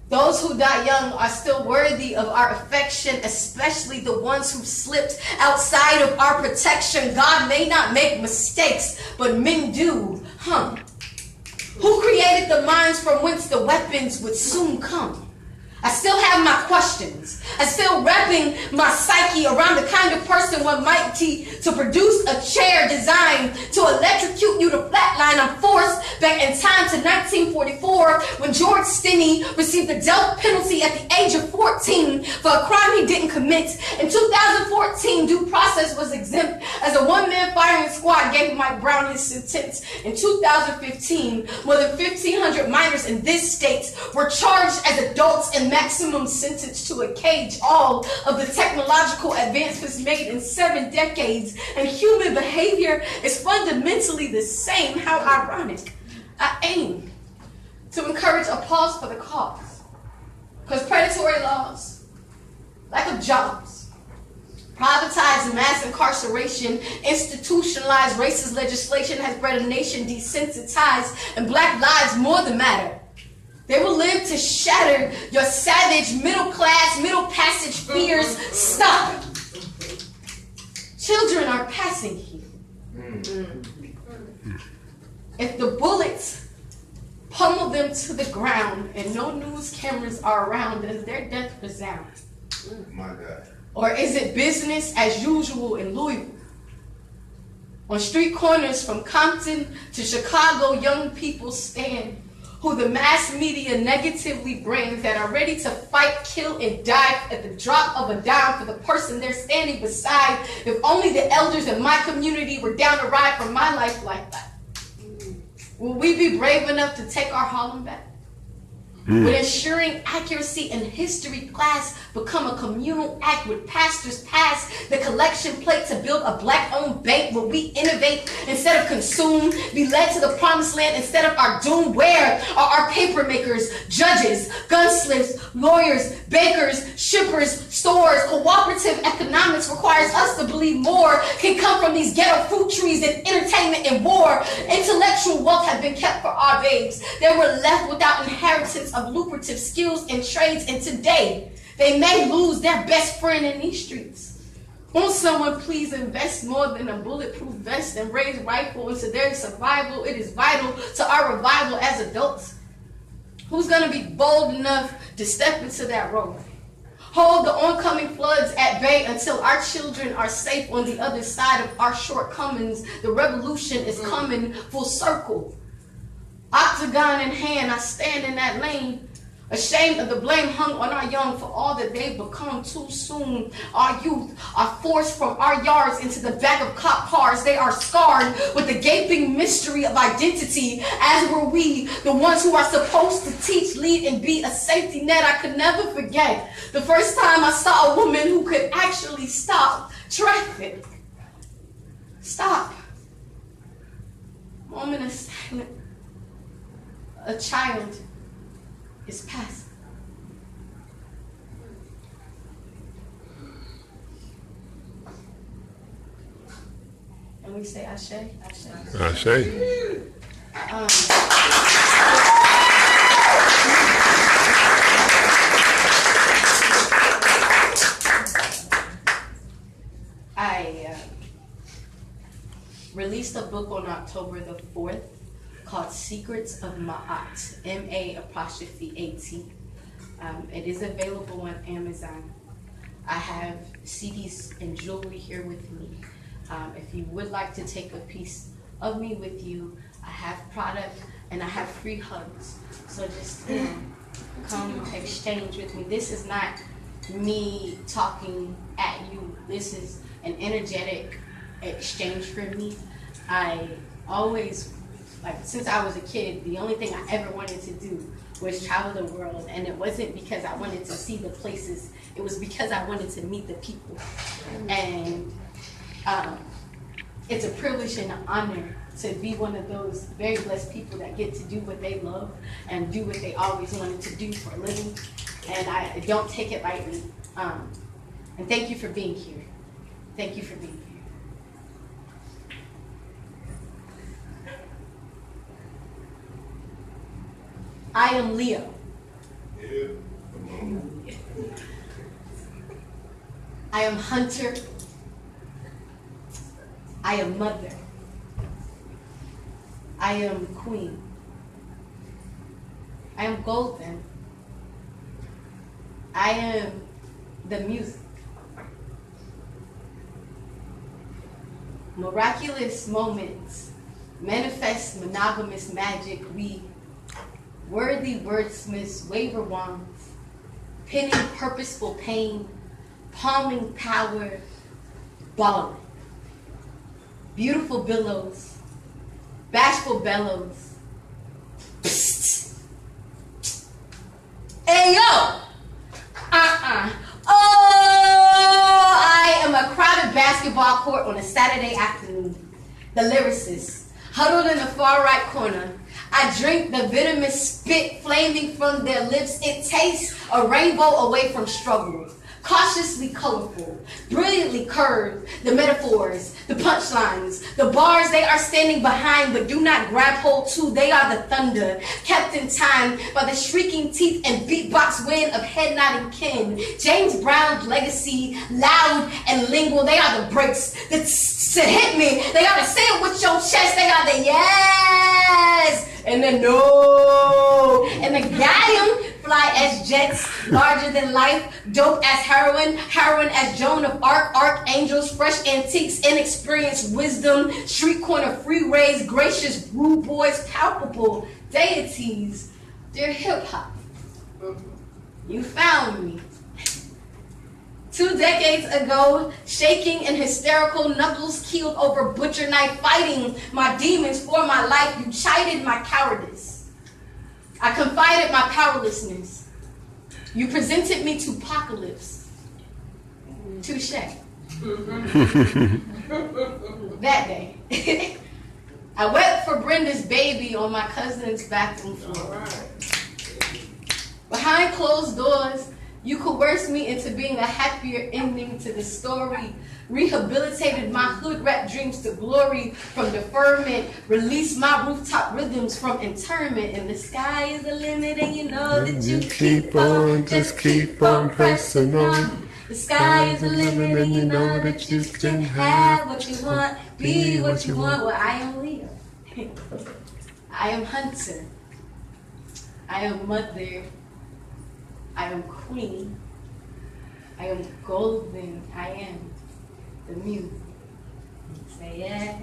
Those who die young are still worthy of our affection, especially the ones who slipped outside of our protection. God may not make mistakes, but men do, Who created the minds from whence the weapons would soon come? I still have my questions. I'm still wrapping my psyche around the kind of person one might be to produce a chair designed to electrocute you to flatline. I'm forced back in time to 1944 when George Stinney received the death penalty at the age of 14 for a crime he didn't commit. In 2014, due process was exempt as a one-man firing squad gave Mike Brown his sentence. In 2015, more than 1,500 minors in this state were charged as adults and maximum sentence to a cage. All of the technological advancements made in 7 decades, and human behavior is fundamentally the same. How ironic. I aim to encourage a pause for the cause, because predatory laws, lack of jobs, privatized mass incarceration, institutionalized racist legislation has bred a nation desensitized, and black lives more than matter. They will live to shatter your savage, middle-class, middle passage fears. Stop. Children are passing here. If the bullets pummel them to the ground and no news cameras are around, does their death resound? My God. Or is it business as usual in Louisville? On street corners from Compton to Chicago, young people stand who the mass media negatively brings that are ready to fight, kill, and die at the drop of a dime for the person they're standing beside. If only the elders in my community were down to ride for my life like that. Will we be brave enough to take our Harlem back? Would ensuring accuracy in history class become a communal act? Would pastors pass the collection plate to build a black-owned bank? Will we innovate instead of consume? Be led to the promised land instead of our doom? Where are our paper makers, judges, gunsmiths, lawyers, bakers, shippers, stores? Cooperative economics requires us to believe more can come from these ghetto fruit trees and entertainment and war. Intellectual wealth has been kept for our babes. They were left without inheritance of lucrative skills and trades, and today they may lose their best friend in these streets. Won't someone please invest more than a bulletproof vest and raise rifle into their survival? It is vital to our revival as adults. Who's going to be bold enough to step into that role? Hold the oncoming floods at bay until our children are safe on the other side of our shortcomings. The revolution is coming full circle. Octagon in hand, I stand in that lane, ashamed of the blame hung on our young for all that they've become too soon. Our youth are forced from our yards into the back of cop cars. They are scarred with the gaping mystery of identity, as were we, the ones who are supposed to teach, lead, and be a safety net. I could never forget the first time I saw a woman who could actually stop traffic. Stop. Moment of silence. A child is passing. And we say Ashe, Ashe. Ashe. I released a book on October the 4th called Secrets of Ma'at, M-A''AT. It is available on Amazon. I have CDs and jewelry here with me. If you would like to take a piece of me with you, I have product and I have free hugs. So just come exchange with me. This is not me talking at you. This is an energetic exchange for me. I always, since I was a kid, the only thing I ever wanted to do was travel the world, and it wasn't because I wanted to see the places, it was because I wanted to meet the people. And it's a privilege and an honor to be one of those very blessed people that get to do what they love and do what they always wanted to do for a living, and I don't take it lightly. And thank you for being here. Thank you for being here. I am Leo. I am hunter. I am mother. I am queen. I am golden. I am the music. Miraculous moments manifest monogamous magic. We worthy wordsmiths waver wands, penning purposeful pain, palming power, balling. Beautiful billows, bashful bellows. Psst. Hey yo! Oh, I am a crowded basketball court on a Saturday afternoon. The lyricist, huddled in the far right corner. I drink the venomous spit flaming from their lips. It tastes a rainbow away from struggle. Cautiously colorful, brilliantly curved, the metaphors, the punchlines, the bars they are standing behind but do not grab hold to. They are the thunder, kept in time by the shrieking teeth and beatbox wind of head-nodding kin. James Brown's legacy, loud and lingual. They are the breaks that to hit me. They are to say it with your chest. They are the yes and the no and the got 'em. Fly as jets, larger than life, dope as heroin, heroin as Joan of Arc, archangels, fresh antiques, inexperienced wisdom, street corner free rays, gracious rude boys, palpable deities. Dear hip hop, you found me. 2 decades ago, shaking and hysterical, knuckles keeled over butcher knife, fighting my demons for my life. You chided my cowardice. I confided my powerlessness. You presented me to apocalypse. Touche. That day, I wept for Brenda's baby on my cousin's bathroom floor. Behind closed doors, you coerced me into being a happier ending to the story. Rehabilitated my hood rap dreams to glory from deferment. Released my rooftop rhythms from internment. And the sky is the limit, and you know that you keep on, just keep on pressing on. The sky is the limit, and you know that you can have what you want, be what you want. Well, I am Leo. I am hunter. I am mother. I am queen. I am golden. I am the music. Say yeah.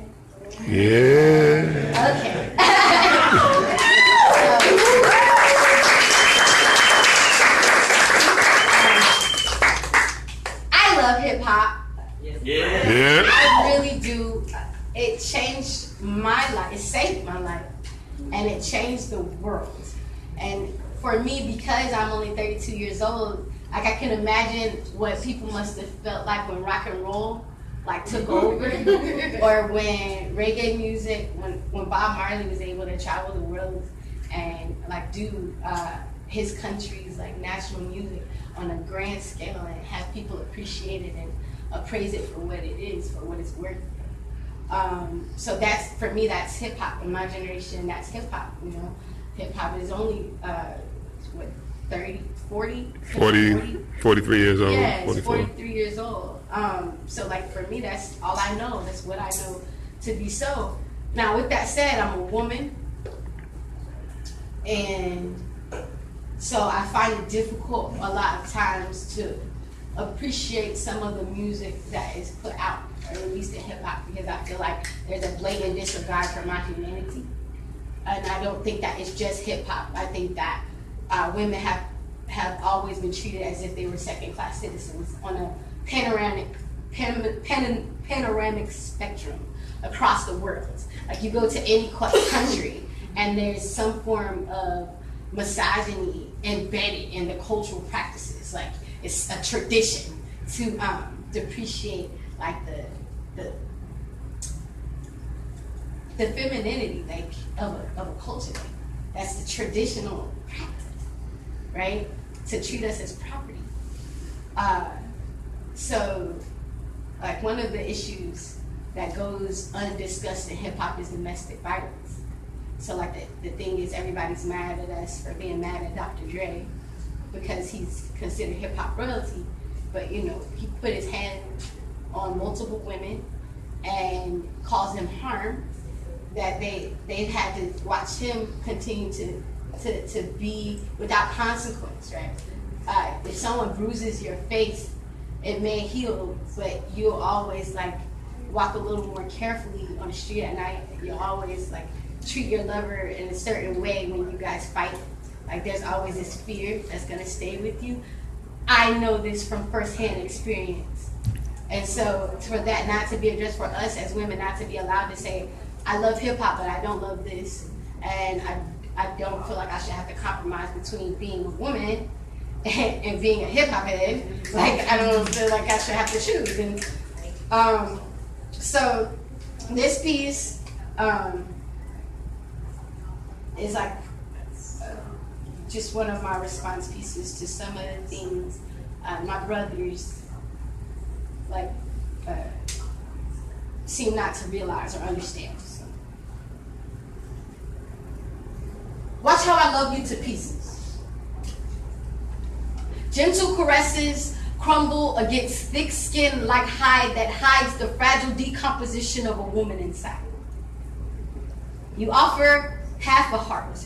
Yeah. Okay. I love hip hop. Yeah. I really do. It changed my life. It saved my life. And it changed the world. And for me, because I'm only 32 years old, like I can imagine what people must have felt like when rock and roll like took over, or when reggae music, when Bob Marley was able to travel the world and like do his country's like national music on a grand scale and have people appreciate it and appraise it for what it is, for what it's worth. So that's, for me, that's hip hop. In my generation, that's hip hop. You know, hip hop is only what, 43 years old. Yeah, it's 44. 43 years old. So like for me, that's all I know. That's what I know to be so. Now with that said, I'm a woman, and so I find it difficult a lot of times to appreciate some of the music that is put out, or at least in hip hop, because I feel like there's a blatant disregard for my humanity. And I don't think that it's just hip hop. I think that women have always been treated as if they were second-class citizens on a panoramic spectrum across the world. Like you go to any country and there's some form of misogyny embedded in the cultural practices. Like it's a tradition to depreciate like the femininity like of a culture. That's the traditional practice, right? To treat us as property. So, like one of the issues that goes undiscussed in hip hop is domestic violence. So like the thing is, everybody's mad at us for being mad at Dr. Dre because he's considered hip hop royalty. But you know, he put his hand on multiple women and caused them harm that they've had to watch him continue to be without consequence, right? If someone bruises your face, it may heal, but you'll always like walk a little more carefully on the street at night. You'll always like treat your lover in a certain way when you guys fight. Like there's always this fear that's gonna stay with you. I know this from firsthand experience. And so for that not to be addressed, for us as women not to be allowed to say, I love hip hop, but I don't love this. And I don't feel like I should have to compromise between being a woman and being a hip hop head. Like I don't feel like I should have to choose. And so this piece is like just one of my response pieces to some of the things my brothers like seem not to realize or understand. So. Watch how I love you to pieces. Gentle caresses crumble against thick skin like hide that hides the fragile decomposition of a woman inside. You offer half a heart.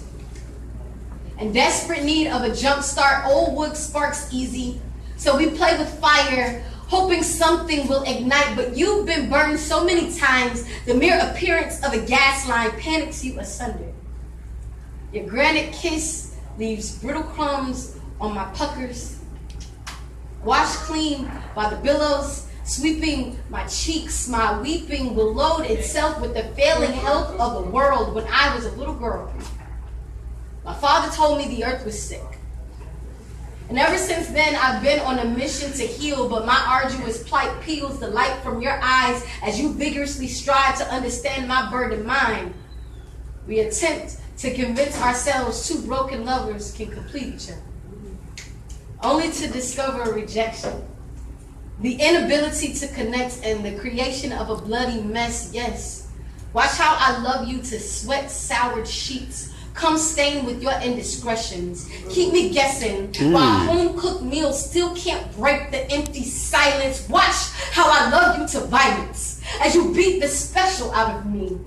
In desperate need of a jump start, old wood sparks easy. So we play with fire, hoping something will ignite, but you've been burned so many times, the mere appearance of a gas line panics you asunder. Your granite kiss leaves brittle crumbs on my puckers. Washed clean by the billows, sweeping my cheeks, my weeping will load itself with the failing health of the world when I was a little girl. My father told me the earth was sick. And ever since then, I've been on a mission to heal, but my arduous plight peels the light from your eyes as you vigorously strive to understand my burdened mind. We attempt to convince ourselves two broken lovers can complete each other, only to discover rejection. The inability to connect and the creation of a bloody mess, yes. Watch how I love you to sweat soured sheets. Come stain with your indiscretions. Keep me guessing while home-cooked meals still can't break the empty silence. Watch how I love you to violence as you beat the special out of me.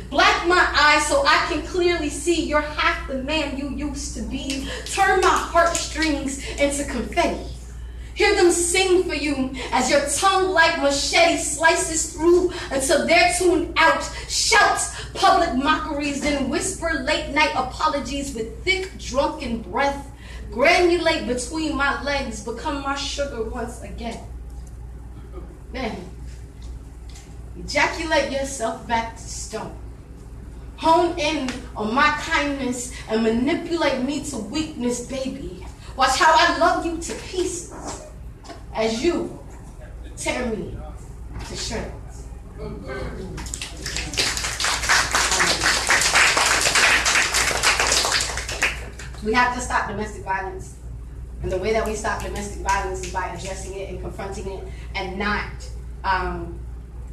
Black my eyes so I can clearly see you're half the man you used to be. Turn my heartstrings into confetti. Hear them sing for you as your tongue like machete slices through until they're tuned out. Shout public mockeries, then whisper late night apologies with thick drunken breath. Granulate between my legs, become my sugar once again. Then ejaculate yourself back to stone. Hone in on my kindness and manipulate me to weakness, baby. Watch how I love you to pieces as you tear me to shreds. We have to stop domestic violence. And the way that we stop domestic violence is by addressing it and confronting it and not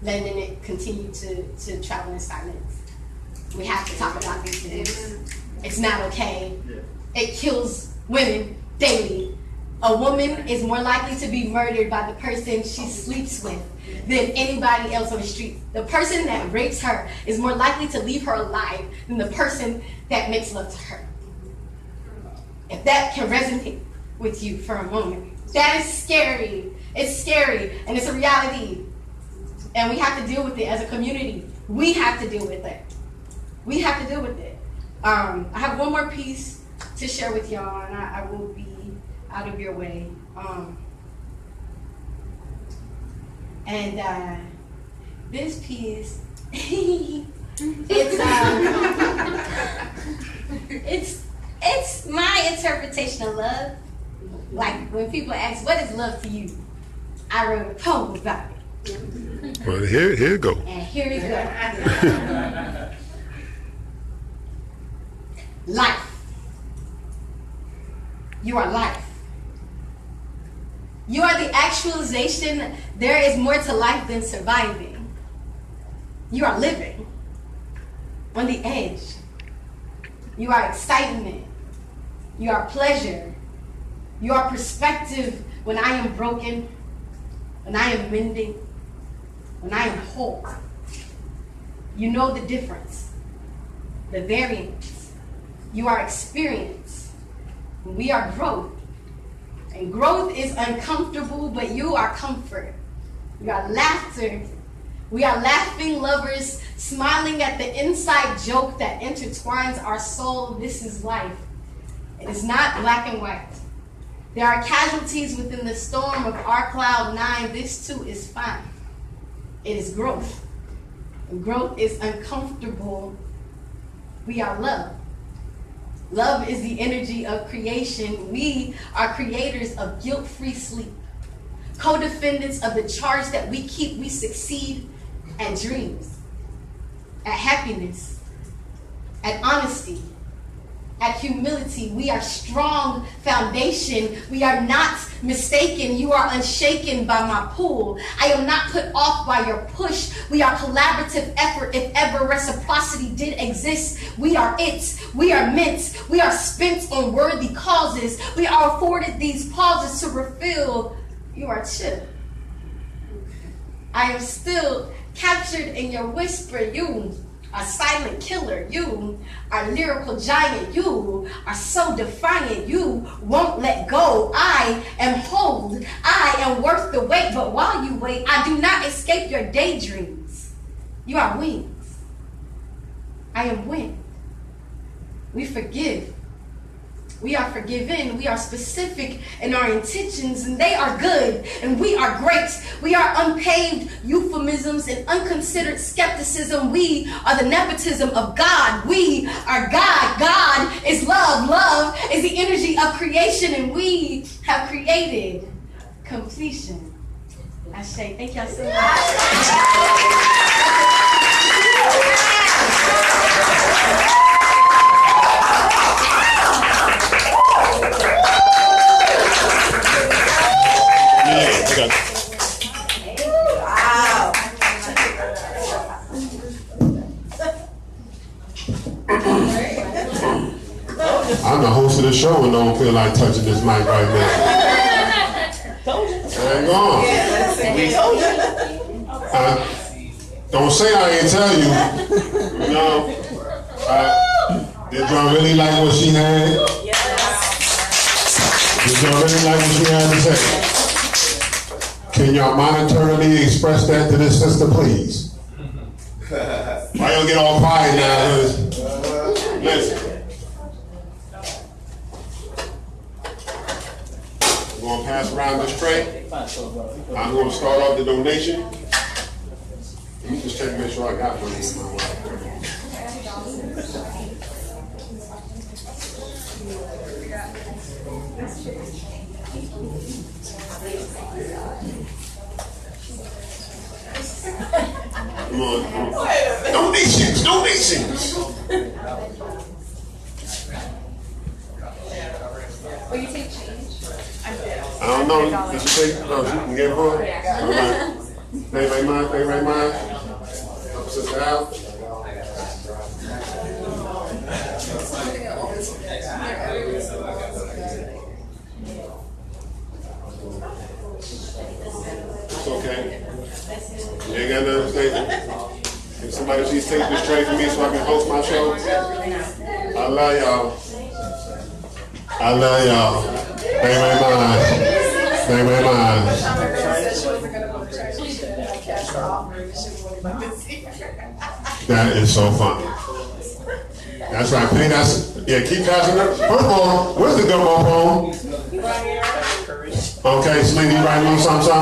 letting it continue to travel in silence. We have to talk about these things. It's not okay. It kills women daily. A woman is more likely to be murdered by the person she sleeps with than anybody else on the street. The person that rapes her is more likely to leave her alive than the person that makes love to her. If that can resonate with you for a moment, that is scary. It's scary, and it's a reality. And we have to deal with it as a community. We have to deal with it. We have to deal with it. I have one more piece to share with y'all, and I will be out of your way. This piece, it's my interpretation of love. Like when people ask, "What is love to you?" I wrote a poem about it. Well, here you go. And here you go. Life. You are life. You are the actualization. There is more to life than surviving. You are living on the edge You are excitement. You are pleasure. You are perspective when I am broken, when I am mending, when I am whole. You know the difference, the variance. You are experience. We are growth. And growth is uncomfortable, but you are comfort. You are laughter. We are laughing lovers, smiling at the inside joke that intertwines our soul. This is life. It is not black and white. There are casualties within the storm of our cloud nine. This too is fine. It is growth. And growth is uncomfortable. We are love. Love is the energy of creation. We are creators of guilt-free sleep. Co-defendants of the charge that we keep. We succeed at dreams, at happiness, at honesty, at humility. We are strong foundation. We are not mistaken. You are unshaken by my pull. I am not put off by your push. We are collaborative effort. If ever reciprocity did exist, we are it. We are meant. We are spent on worthy causes. We are afforded these pauses to refill. You are chill. I am still captured in your whisper. You are silent killer. You are lyrical giant. You are so defiant. You won't let go. I am hold. I am worth the wait. But while you wait, I do not escape your daydreams. You are wings. I am wind. We forgive. We are forgiven. We are specific in our intentions, and they are good, and we are great. We are unpaved euphemisms and unconsidered skepticism. We are the nepotism of God. We are God. God is love. Love is the energy of creation, and we have created completion. Ashe, thank y'all so much. Wow. I'm the host of the show and don't feel like touching this mic right now. Hang on. Don't say I ain't tell you. You know, did y'all really like what she had? Did y'all really like what she had to say? Can y'all monetarily express that to this sister, please? Why y'all get all quiet now? Listen. I'm going to pass around this tray. I'm going to start off the donation. Let me just check and make sure I got money in my wallet. Come on. Donations. Will you take change? I don't know. Did you take? No, you can get it for her? Yeah. All right. Anybody mind? Help sister out. It's okay. You ain't got nothing to say. Can somebody please take this tray for me so I can host my show? I love y'all. I love y'all. Stay my mind. That is so funny. That's right. Keep passing it. First of all, where's the gumbo phone? Okay, Slinky, writing on something? I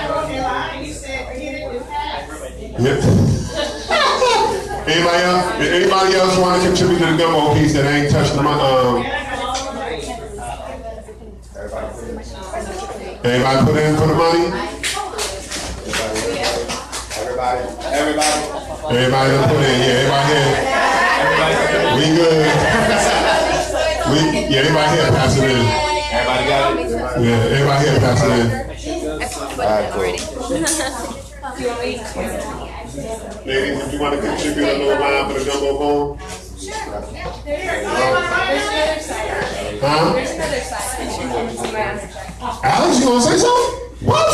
wrote the line. You said get it in half. Yep. Anybody else want to contribute to the gumbo piece that ain't touched the Everybody put in for the money? Everybody that put in, everybody here. We good. Everybody here pass it in. Everybody got it? Yeah, everybody here pass it in. Ladies, if you want to contribute a little line for the gumbo bowl, Huh? There's another side. Alex, you gonna say something? What?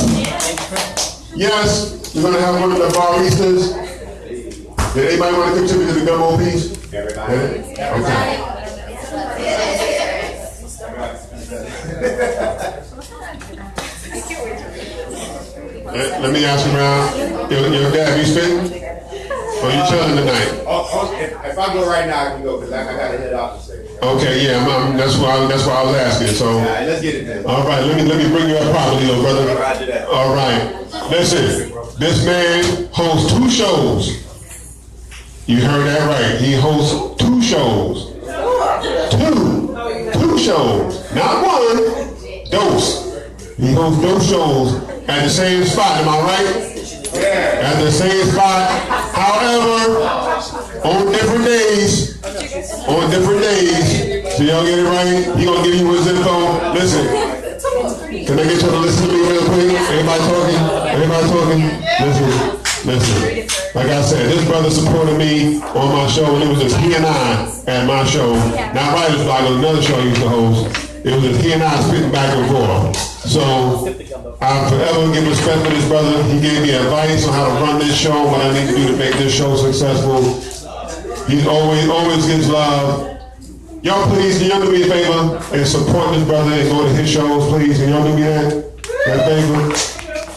Yes, we're gonna have one of the baristas. Did anybody want to contribute to the gumbo piece? Everybody. Okay. Let me ask you around. Your dad, you spitting? Or you chilling tonight? If I go right now, I can go because I gotta head off the stage. Okay, yeah, that's why I was asking. So, All right, let's get it then. all right, let me bring you up properly, little brother. Roger that. All right, listen. This man hosts 2 shows. You heard that right. He hosts 2 shows. 2 shows, not 1. Dose. He hosts those shows at the same spot. Am I right? Yeah. At the same spot. However, on different days. So y'all get it right. He gonna give you his info. Listen. Can I get you to listen to me real quick? Everybody talking? Listen. Like I said, this brother supported me on my show, and it was just he and I at my show. Not Writer's Block, it was another show I used to host. It was just he and I spitting back and forth. So I'm forever give respect to this brother. He gave me advice on how to run this show, what I need to do to make this show successful. He always gives love. Y'all please, can y'all do me a favor and support this brother and go to his shows, please? Can y'all do me that favor?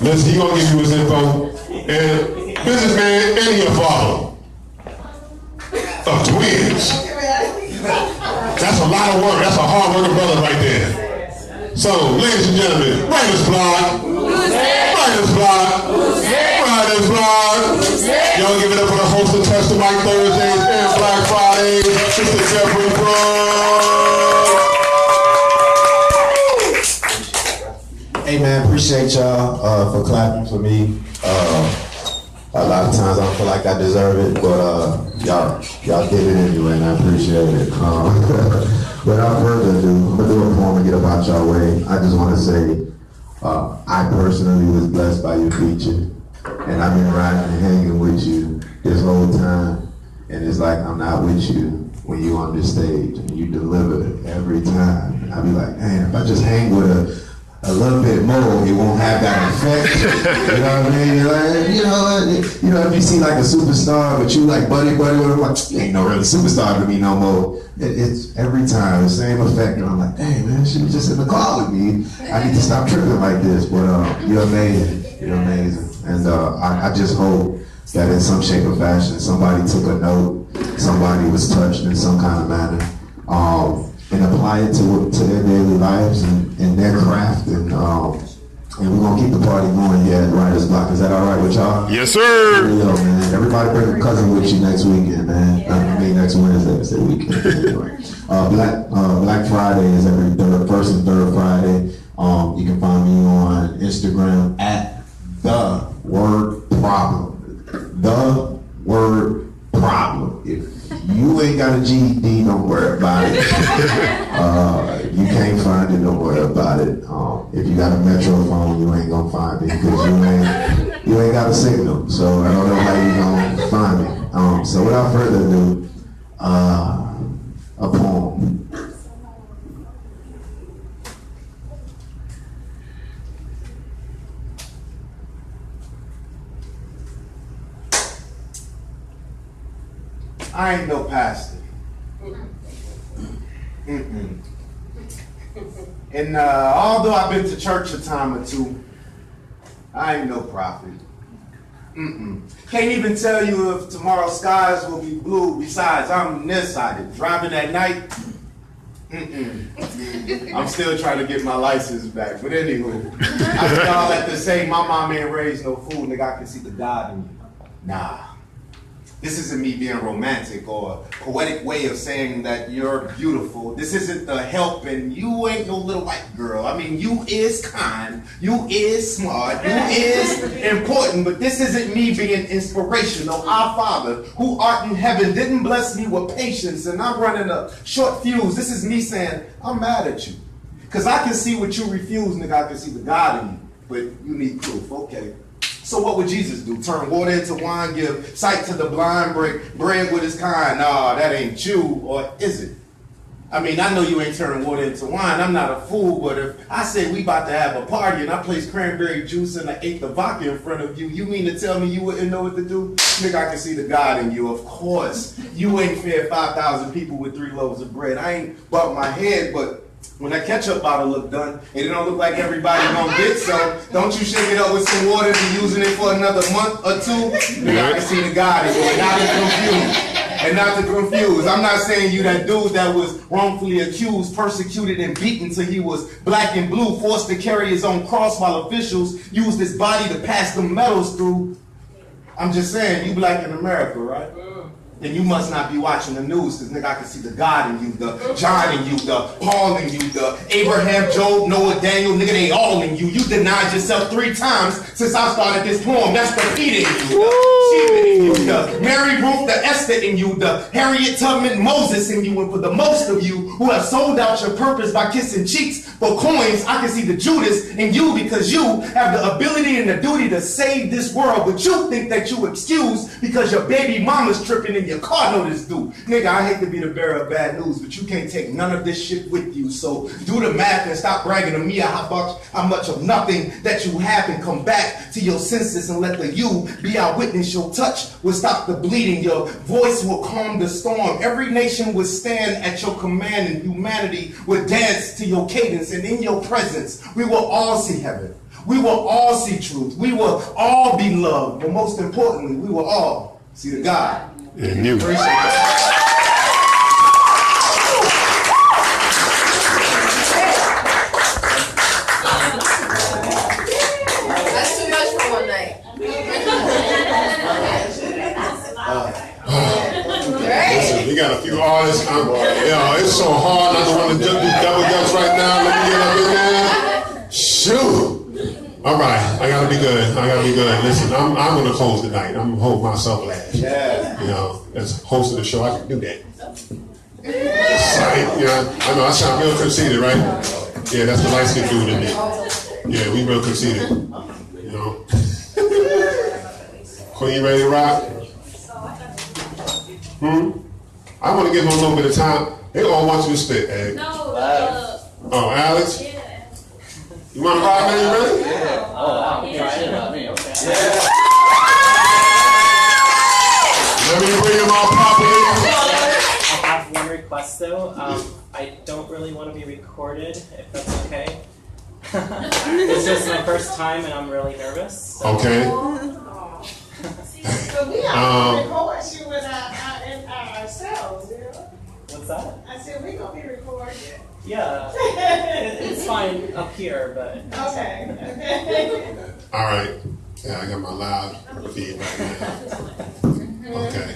Listen, he gonna give you his info. And businessman and he a father of twins. That's a lot of work. That's a hard working brother right there. So, ladies and gentlemen, Writer's Block. Y'all give it up for the host of Testimony Thursdays and Black Fridays, Mr. Jeffrey Brown. Hey man, appreciate y'all for clapping for me. A lot of times I don't feel like I deserve it, but y'all did it anyway, and I appreciate it. Without further ado, I'm gonna do a poem and get up out y'all way. I just want to say, I personally was blessed by your feature, and I've been riding and hanging with you this whole time, and it's like I'm not with you when you on this stage, and you deliver every time. And I be like, man, if I just hang with a little bit more, it won't have that effect. You know what I mean? Like, you know, if you see like a superstar, but you like buddy with him, like, you ain't no really superstar to me no more. It's every time the same effect, and I'm like, dang man, she was just in the car with me. I need to stop tripping like this. But you're amazing. You're amazing, and I just hope that in some shape or fashion, somebody took a note, somebody was touched in some kind of manner. And apply it to their daily lives and their craft, and we're gonna keep the party going here at Writer's Block. Is that all right with y'all? Yes, sir. Yo, man, everybody bring a cousin with you next weekend, man. I mean next Wednesday, it's their weekend. Anyway, Black Friday is every first and third Friday. You can find me on Instagram at The Word Problem. The Word Problem. If you ain't got a GED, don't worry about it. You can't find it, don't worry about it. If you got a Metro phone, you ain't gonna find it because you ain't got a signal. So I don't know how you gonna find me. So without further ado, a poem. I ain't no pastor. And although I've been to church a time or two, I ain't no prophet. Can't even tell you if tomorrow's skies will be blue. Besides, I'm nearsighted. Driving at night, I'm still trying to get my license back. But anywho, I think all at the same, my mom ain't raised no fool, nigga, I can see the God in you. Nah. This isn't me being romantic or a poetic way of saying that you're beautiful. This isn't the helping. You ain't no little white girl. I mean, you is kind. You is smart. You is important. But this isn't me being inspirational. Our Father, who art in heaven, didn't bless me with patience, and I'm running a short fuse. This is me saying, I'm mad at you. Because I can see what you refuse, nigga. I can see the God in you. But you need proof. Okay. So what would Jesus do? Turn water into wine, give sight to the blind, break bread with his kind? Nah, that ain't you, or is it? I mean, I know you ain't turning water into wine. I'm not a fool, but if I say we about to have a party and I place cranberry juice and I ate the vodka in front of you, you mean to tell me you wouldn't know what to do? Nigga, I can see the God in you, of course. You ain't fed 5,000 people with 3 loaves of bread. I ain't bumped my head, but when that ketchup bottle look done, and it don't look like everybody gonna get some, don't you shake it up with some water and be using it for another month or 2? Nigga, I can see the God in you, and not to confuse. And not to confuse, I'm not saying you that dude that was wrongfully accused, persecuted, and beaten till he was black and blue, forced to carry his own cross while officials used his body to pass the medals through. I'm just saying, you black in America, right? Then you must not be watching the news, because nigga, I can see the God in you, the John in you, the Paul in you, the Abraham, Job, Noah, Daniel, nigga, they all in you. You denied yourself 3 times since I started this poem. That's the Peter in you, the Sheba in you, the Mary Ruth, the Esther in you, the Harriet Tubman, Moses in you, and for the most of you who have sold out your purpose by kissing cheeks for coins, I can see the Judas in you, because you have the ability and the duty to save this world, but you think that you excused because your baby mama's tripping in your car notice due. Nigga, I hate to be the bearer of bad news, but you can't take none of this shit with you. So do the math and stop bragging to me how much of nothing that you have, and come back to your senses and let the you be our witness. Your touch will stop the bleeding. Your voice will calm the storm. Every nation will stand at your command, and humanity will dance to your cadence. And in your presence, we will all see heaven. We will all see truth. We will all be loved. But most importantly, we will all see the God. And you. Appreciate it. That's too much for one night. Listen, we got a few artists. It's so hard not to want to jump these double jumps right now. Let me get up in there. Shoot. All right, I gotta be good. Listen, I'm gonna close tonight. I'm gonna hold myself last. Yeah. You know, as host of the show, I can do that. Sorry, I know I sound real conceited, right? Yeah, that's the light skinned dude in me. Yeah, we real conceited. You know. Queen, you ready to rock? I want to give them a little bit of time. They all want you to spit, Ed. No. Oh, Alex? You want to rock, man? You ready? Yeah. Oh, wow. You're about me. Okay. Yeah. Let me bring them all properly. I have one request though. I don't really want to be recorded, if that's okay. It's just my first time and I'm really nervous. So. Okay. So we have to record you in ourselves, you know? What's that? I said we gonna be recorded. Yeah, it's fine up here, but. Okay. All right. Yeah, I got my live feed right now. Okay.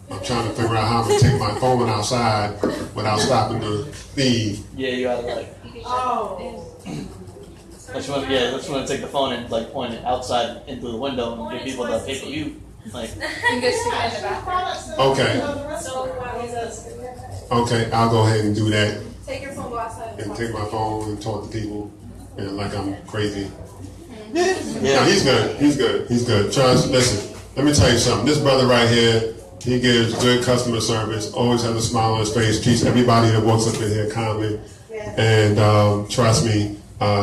I'm trying to figure out how I'm gonna take my phone outside without stopping the feed. Yeah, you gotta like. Oh. Let's want to take the phone and like point it outside into the window and give people the pay-per-view. Like. Okay. Okay, I'll go ahead and do that. Take your phone, go outside. And take my phone and talk to people, and like I'm crazy. Yeah. No, he's good. Trust, listen, let me tell you something. This brother right here, he gives good customer service, always has a smile on his face, treats everybody that walks up in here kindly. And trust me,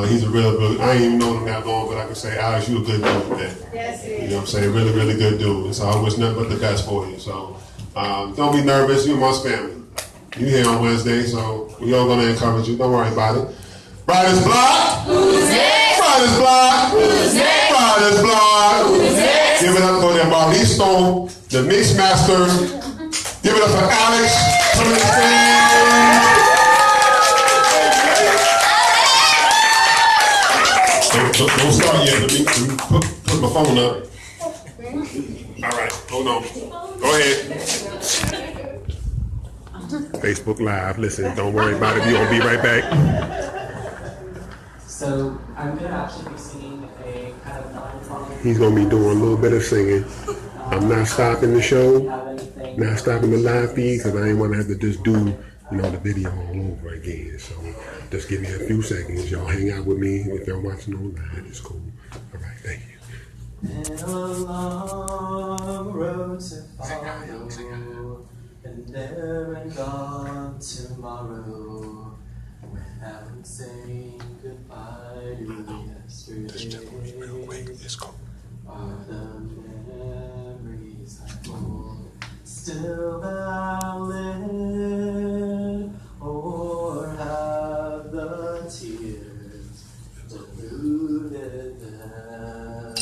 he's a real, I ain't even known him that long, but I can say, Alex, you a good dude, man. Yes, you know what I'm saying? Really, really good dude. So I wish nothing but the best for you. So don't be nervous, you're my family. You here on Wednesday, so we all gonna encourage you. Don't worry about it. Riders Block. Who's next? Riders Block. Who's next? Riders Block. Who's next? Give it up for them Maurice Stone, the Mix Masters. Give it up for Alex. Don't start yet. Let me put my phone up. All right, hold on. Go ahead. Facebook Live. Listen, don't worry about it. We're going to be right back. So, I'm going to actually be singing a kind of non-formal. He's going to be doing a little bit of singing. I'm not stopping the show, not stopping the live feed, because I ain't want to have to just do, the video all over again. So, just give me a few seconds. Y'all hang out with me. If y'all watching on live, it's cool. All right, thank you. And a long road to follow, and there and gone tomorrow, without saying goodbye to yesterday. Are the memories I hold still valid, or have the tears diluted them?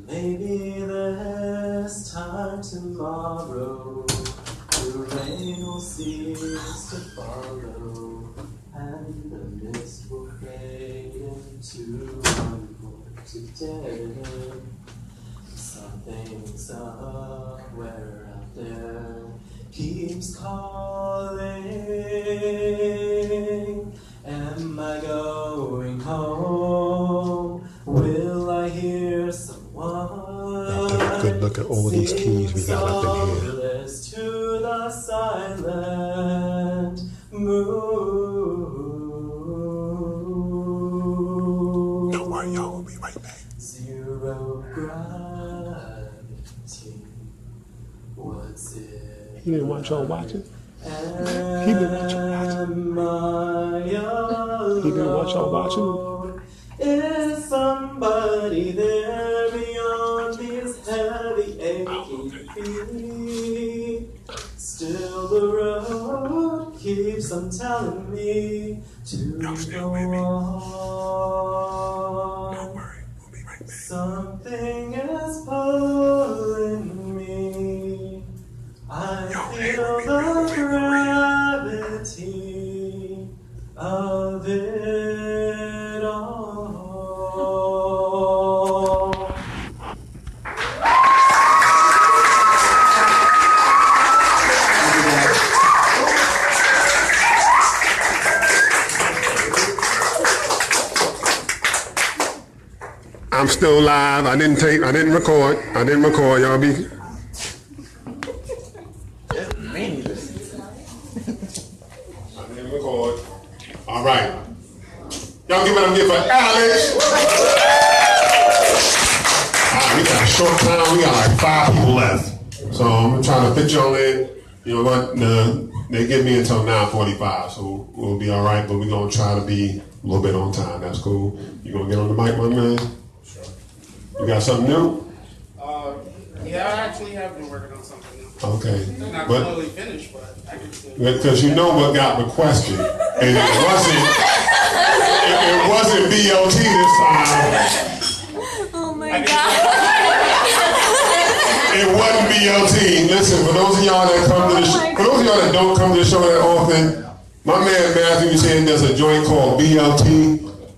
Maybe this time tomorrow the rain will cease to follow, and the mist will fade into one more today. Something somewhere out there keeps calling. Am I going home? Will I hear someone? Now take a good look at all of these keys we got up in here. To the silent moon. Don't worry, y'all, we'll be right back. Zero gravity. What's it? He didn't want y'all watching. He didn't want y'all watching. He didn't want y'all watching. Is somebody there beyond these heavy aching feet? Still the road keeps on telling me to go on. Don't worry, we'll be right back. Something is pulling me. I feel the gravity of it all. I'm still live. I didn't record. Y'all be. I didn't record. All right. Y'all give it up here for Alex. All right, we got a short time. We got like 5 people left. So I'm trying to fit y'all in. You know what? They give me until 9:45, so we'll be all right. But we're gonna try to be a little bit on time. That's cool. You gonna get on the mic, my man? You got something new? Yeah, I actually have been working on something new. Okay. Not But totally finished, but I can still. because you know what got requested, and it wasn't BOT this time. Oh my God. It wasn't BOT. Listen, for those of y'all that come to the for those of y'all that don't come to the show that often, my man Matthew said there's a joint called BOT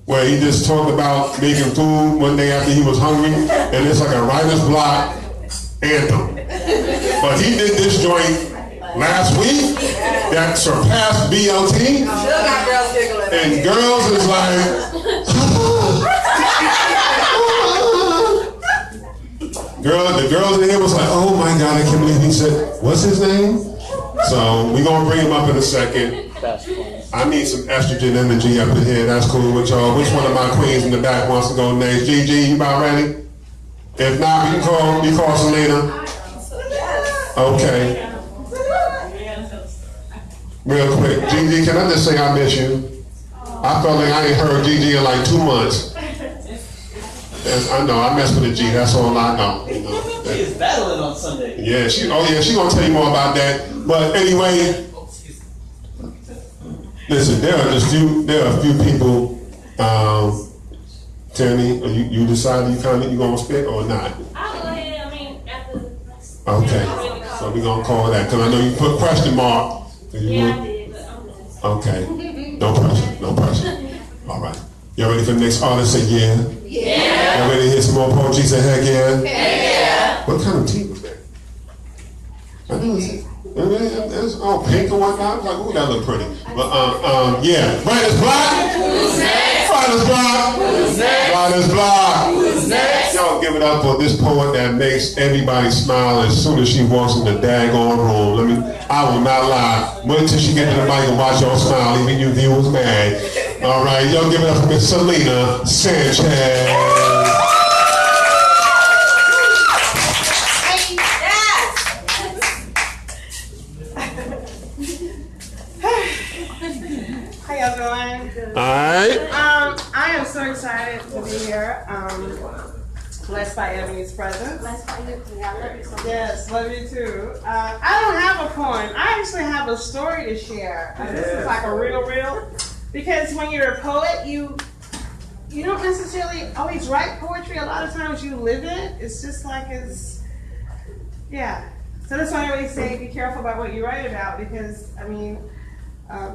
where he just talked about making food one day after he was hungry, and it's like a writer's block anthem. But he did this joint last week that surpassed BOT, and girls is like. The girls in here was like, oh my God, I can't believe he said, what's his name? So we're going to bring him up in a second. I need some estrogen energy up in here. That's cool with y'all. Which one of my queens in the back wants to go next? Gigi, you about ready? If not, you call Selena. Okay. Real quick, Gigi, can I just say I miss you? I felt like I ain't heard Gigi in like 2 months. Yes, I know, I mess with the G, that's all I know. You know. She is battling on Sunday. Yeah, she gonna tell you more about that. But anyway, listen, there are a few people, Tammy, you decided you gonna spit or not? I'll go ahead, after. Okay, so we're gonna call that, because I know you put question mark. Yeah, I did, but I'm just. Okay, no pressure. All right. Y'all ready for the next artist? Say yeah. Yeah. Y'all ready to hear some more poetry? Say heck yeah. Yeah. What kind of tea was that? I know it's all pink and whatnot. Like, ooh, that look pretty. But yeah. Writer's block. Who's next? Writer's block. Who's next? Writer's block. Who's next? Y'all give it up for this poet that makes everybody smile as soon as she walks in the daggone room. I will not lie. Wait till she get to the mic and watch y'all smile, even you viewers mad. All right, y'all give it up for Miss Selena Sanchez. right. I am so excited to be here. Blessed by Ebony's presence. Blessed by you. I love you so much. Yes, love you too. I don't have a poem. I actually have a story to share. This is like a real. Because when you're a poet, you don't necessarily always write poetry. A lot of times you live it. It's just like yeah. So that's why I always say be careful about what you write about, because I mean,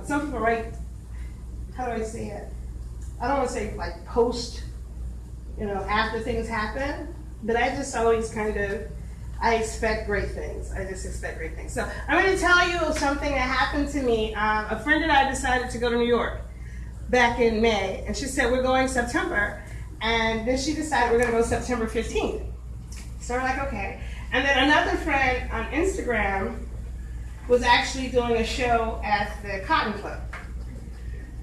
some people write. How do I say it? I don't want to say like post. After things happen, but I just always I expect great things. I just expect great things. So I'm going to tell you something that happened to me. A friend and I decided to go to New York back in May, and she said, we're going September, and then she decided we're going to go September 15th. So we're like, okay. And then another friend on Instagram was actually doing a show at the Cotton Club.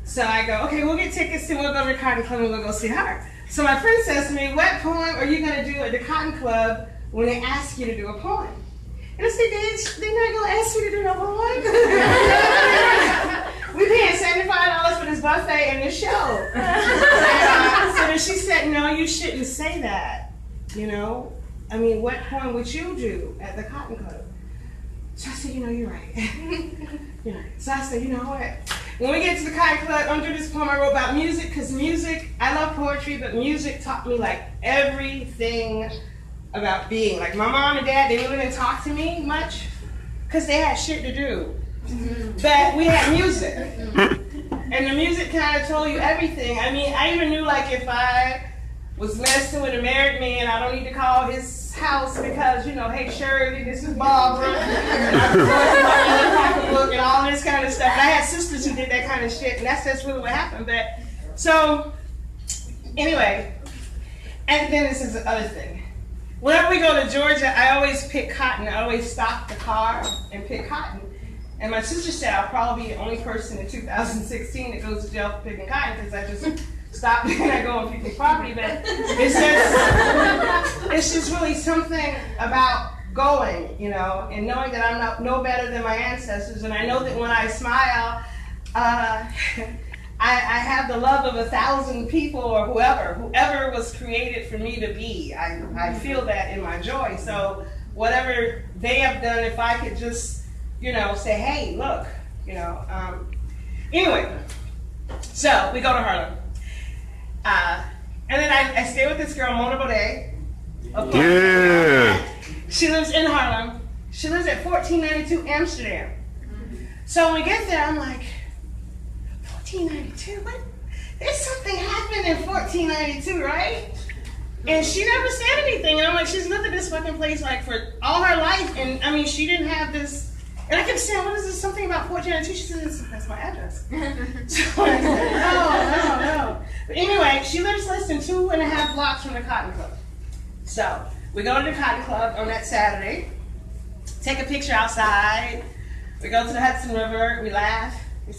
So I go, okay, we'll get tickets and we'll go to the Cotton Club and we'll go see her. So my friend says to me, what poem are you going to do at the Cotton Club when they ask you to do a poem? And I said, they're not going to ask you to do no poem. We paying $75 for this buffet and this show. So then she said, no, you shouldn't say that. I mean, what poem would you do at the Cotton Club? So I said, you're right. So I said, you know what? When we get to the Cotton Club, I'm doing this poem I wrote about music, because music, I love poetry, but music taught me like everything about being. Like my mom and dad, they really didn't talk to me much, because they had shit to do. But we had music. And the music kind of told you everything. I mean, I even knew like if I was messing with a married man, I don't need to call his house because, hey Shirley, this is Barbara, and I was my pocketbook and all this kind of stuff. And I had sisters who did that kind of shit, and that's really what happened. But so anyway, and then this is the other thing. Whenever we go to Georgia, I always pick cotton. I always stop the car and pick cotton. And my sister said I'll probably be the only person in 2016 that goes to jail for picking cotton, because I just stop and I go on people's property. But it's just really something about going, and knowing that I'm no better than my ancestors. And I know that when I smile, I have the love of 1,000 people, or whoever was created for me to be. I feel that in my joy. So whatever they have done, if I could just, say, hey, look, Anyway, so we go to Harlem. And then I stay with this girl, Mona Baudet. Yeah. She lives in Harlem. She lives at 1492 Amsterdam. So when we get there, I'm like, 1492? What? There's something happened in 1492, right? And she never said anything. And I'm like, she's lived in this fucking place like for all her life. And I mean, she didn't have this. And I kept saying, what is this? Something about 1492? She said, that's my address. So I said, no. But anyway, she lives less than 2.5 blocks from the Cotton Club. So we go to the Cotton Club on that Saturday, take a picture outside. We go to the Hudson River. We laugh. We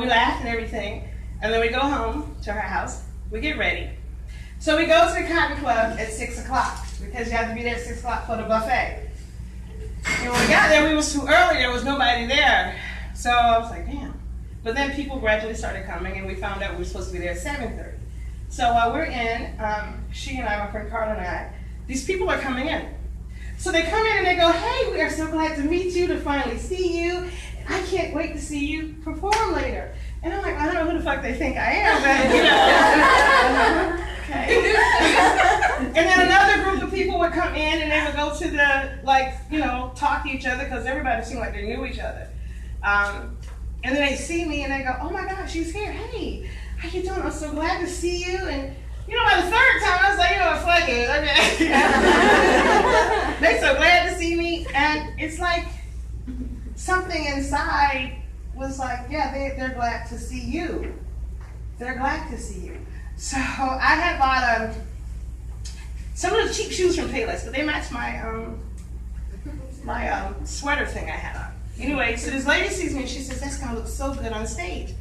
laugh and everything. And then we go home to her house. We get ready. So we go to the Cotton Club at 6 o'clock because you have to be there at 6 o'clock for the buffet. And when we got there, we was too early. There was nobody there. So I was like, damn. But then people gradually started coming, and we found out we were supposed to be there at 7:30. So while we're in, she and I, my friend Carla and I, these people are coming in. So they come in and they go, hey, we are so glad to meet you, to finally see you. And I can't wait to see you perform later. And I'm like, I don't know who the fuck they think I am, but okay. And then another group of people would come in and they would go to the, talk to each other because everybody seemed like they knew each other. And then they see me and they go, oh my gosh, she's here. Hey, how you doing? I'm so glad to see you. And by the third time, I was like, fuck it. Okay. They're so glad to see me. And it's like something inside was like, yeah, they're glad to see you. They're glad to see you. So I had bought some of the cheap shoes from Payless, but they matched my sweater thing I had on. Anyway, so this lady sees me and she says, that's gonna look so good on stage.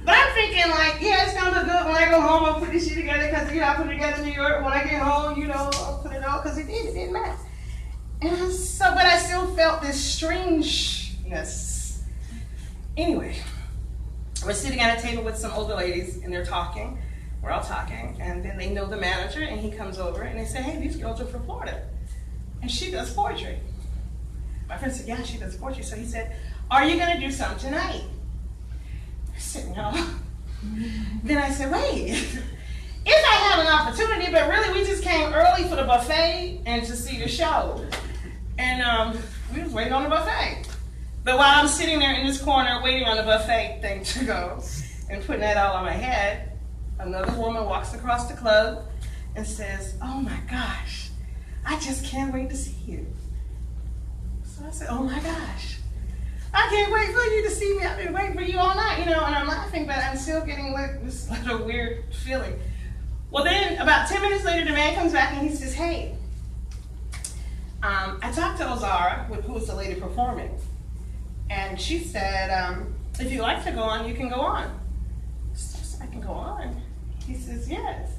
But I'm thinking like, yeah, it's gonna look good when I go home. I'll put this shit together because I put it together in New York. When I get home, I'll put it on because it didn't match. And but I still felt this strangeness. Anyway, we're sitting at a table with some older ladies, and they're talking. We're all talking, and then they know the manager, and he comes over, and they say, hey, these girls are from Florida, and she does poetry. My friend said, yeah, she does poetry. So he said, are you going to do something tonight? I said, no. Then I said, wait, if I have an opportunity, but really we just came early for the buffet and to see the show. And we was waiting on the buffet. But while I'm sitting there in this corner waiting on the buffet thing to go and putting that all on my head, another woman walks across the club and says, oh my gosh, I just can't wait to see you. So I said, oh my gosh, I can't wait for you to see me. I've been waiting for you all night, and I'm laughing, but I'm still getting this little weird feeling. Well, then about 10 minutes later, the man comes back and he says, hey, I talked to Ozara, who was the lady performing, and she said, if you'd like to go on, you can go on. So I said, I can go on? He says, yes.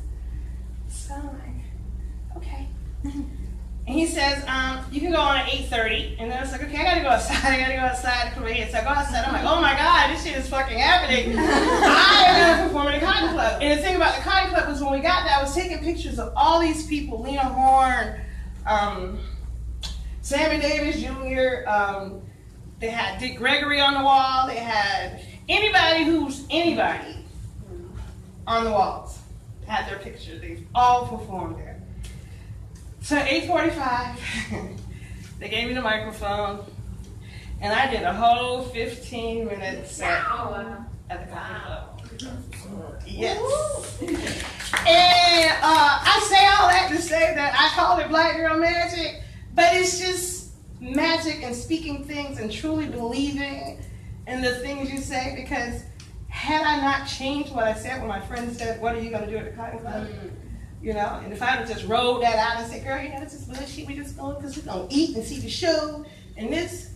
So I'm like, okay. And he says, you can go on at 8:30. And then I was like, okay, I gotta go outside, come here. So I go outside, I'm like, oh my God, this shit is fucking happening. I am gonna perform at the Cotton Club. And the thing about the Cotton Club was when we got there, I was taking pictures of all these people, Lena Horne, Sammy Davis Jr., they had Dick Gregory on the wall, they had anybody who's anybody on the walls, had their pictures. They all performed there. So 8:45, they gave me the microphone, and I did a whole 15-minute set at the Cotton Club. Yes. And I say all that to say that I call it Black Girl Magic, but it's just magic and speaking things and truly believing in the things you say, because had I not changed what I said when my friend said, what are you going to do at the Cotton Club? And if I had just rolled that out and said, girl, this is bullshit, we just going because we're going to eat and see the show and this.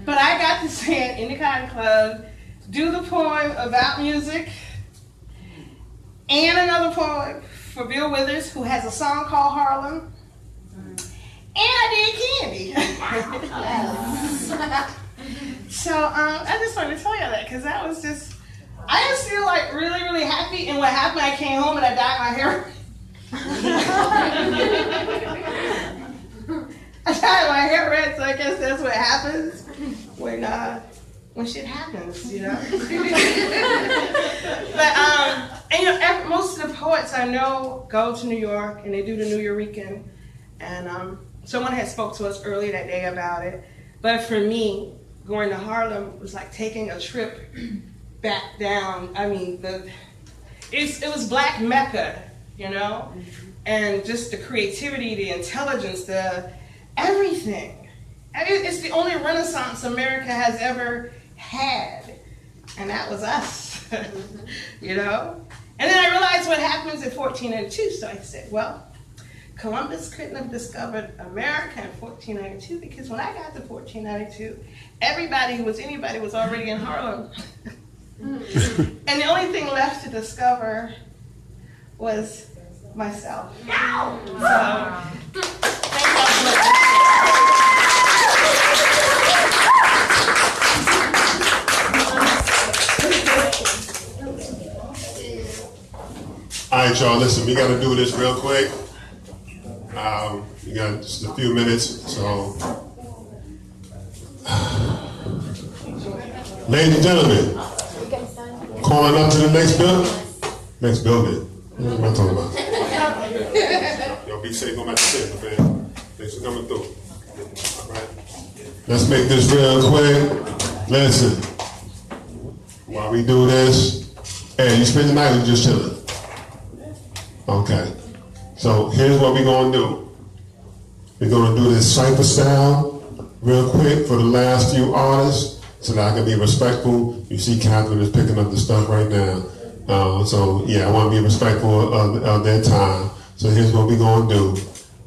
But I got to stand in the Cotton Club, do the poem about music, and another poem for Bill Withers, who has a song called Harlem. And I did Candy. So I just wanted to tell you that, because that was just, I just feel like really, really happy. And what happened, I came home and I dyed my hair. I dyed my hair red, so I guess that's what happens when shit happens, But most of the poets I know go to New York and they do the New Yorican, and someone had spoke to us earlier that day about it. But for me, going to Harlem was like taking a trip back down. I mean, it was Black Mecca, and just the creativity, the intelligence, the everything. It's the only Renaissance America has ever had, and that was us, And then I realized what happens in 1492. So I said, well, Columbus couldn't have discovered America in 1492, because when I got to 1492, everybody who was anybody was already in Harlem. And the only thing left to discover was myself. So, all right, y'all, listen, we got to do this real quick. We got just a few minutes, so. Ladies and gentlemen, calling up to the next building. What am I talking about? Y'all be safe on my tip, man. Thanks for coming through. All right. Let's make this real quick. Listen, while we do this, hey, you spend the night or you just chilling? Okay. So here's what we're going to do. We're going to do this cipher style real quick for the last few artists so that I can be respectful. You see Catherine is picking up the stuff right now. So yeah, I want to be respectful of their time. So here's what we're going to do.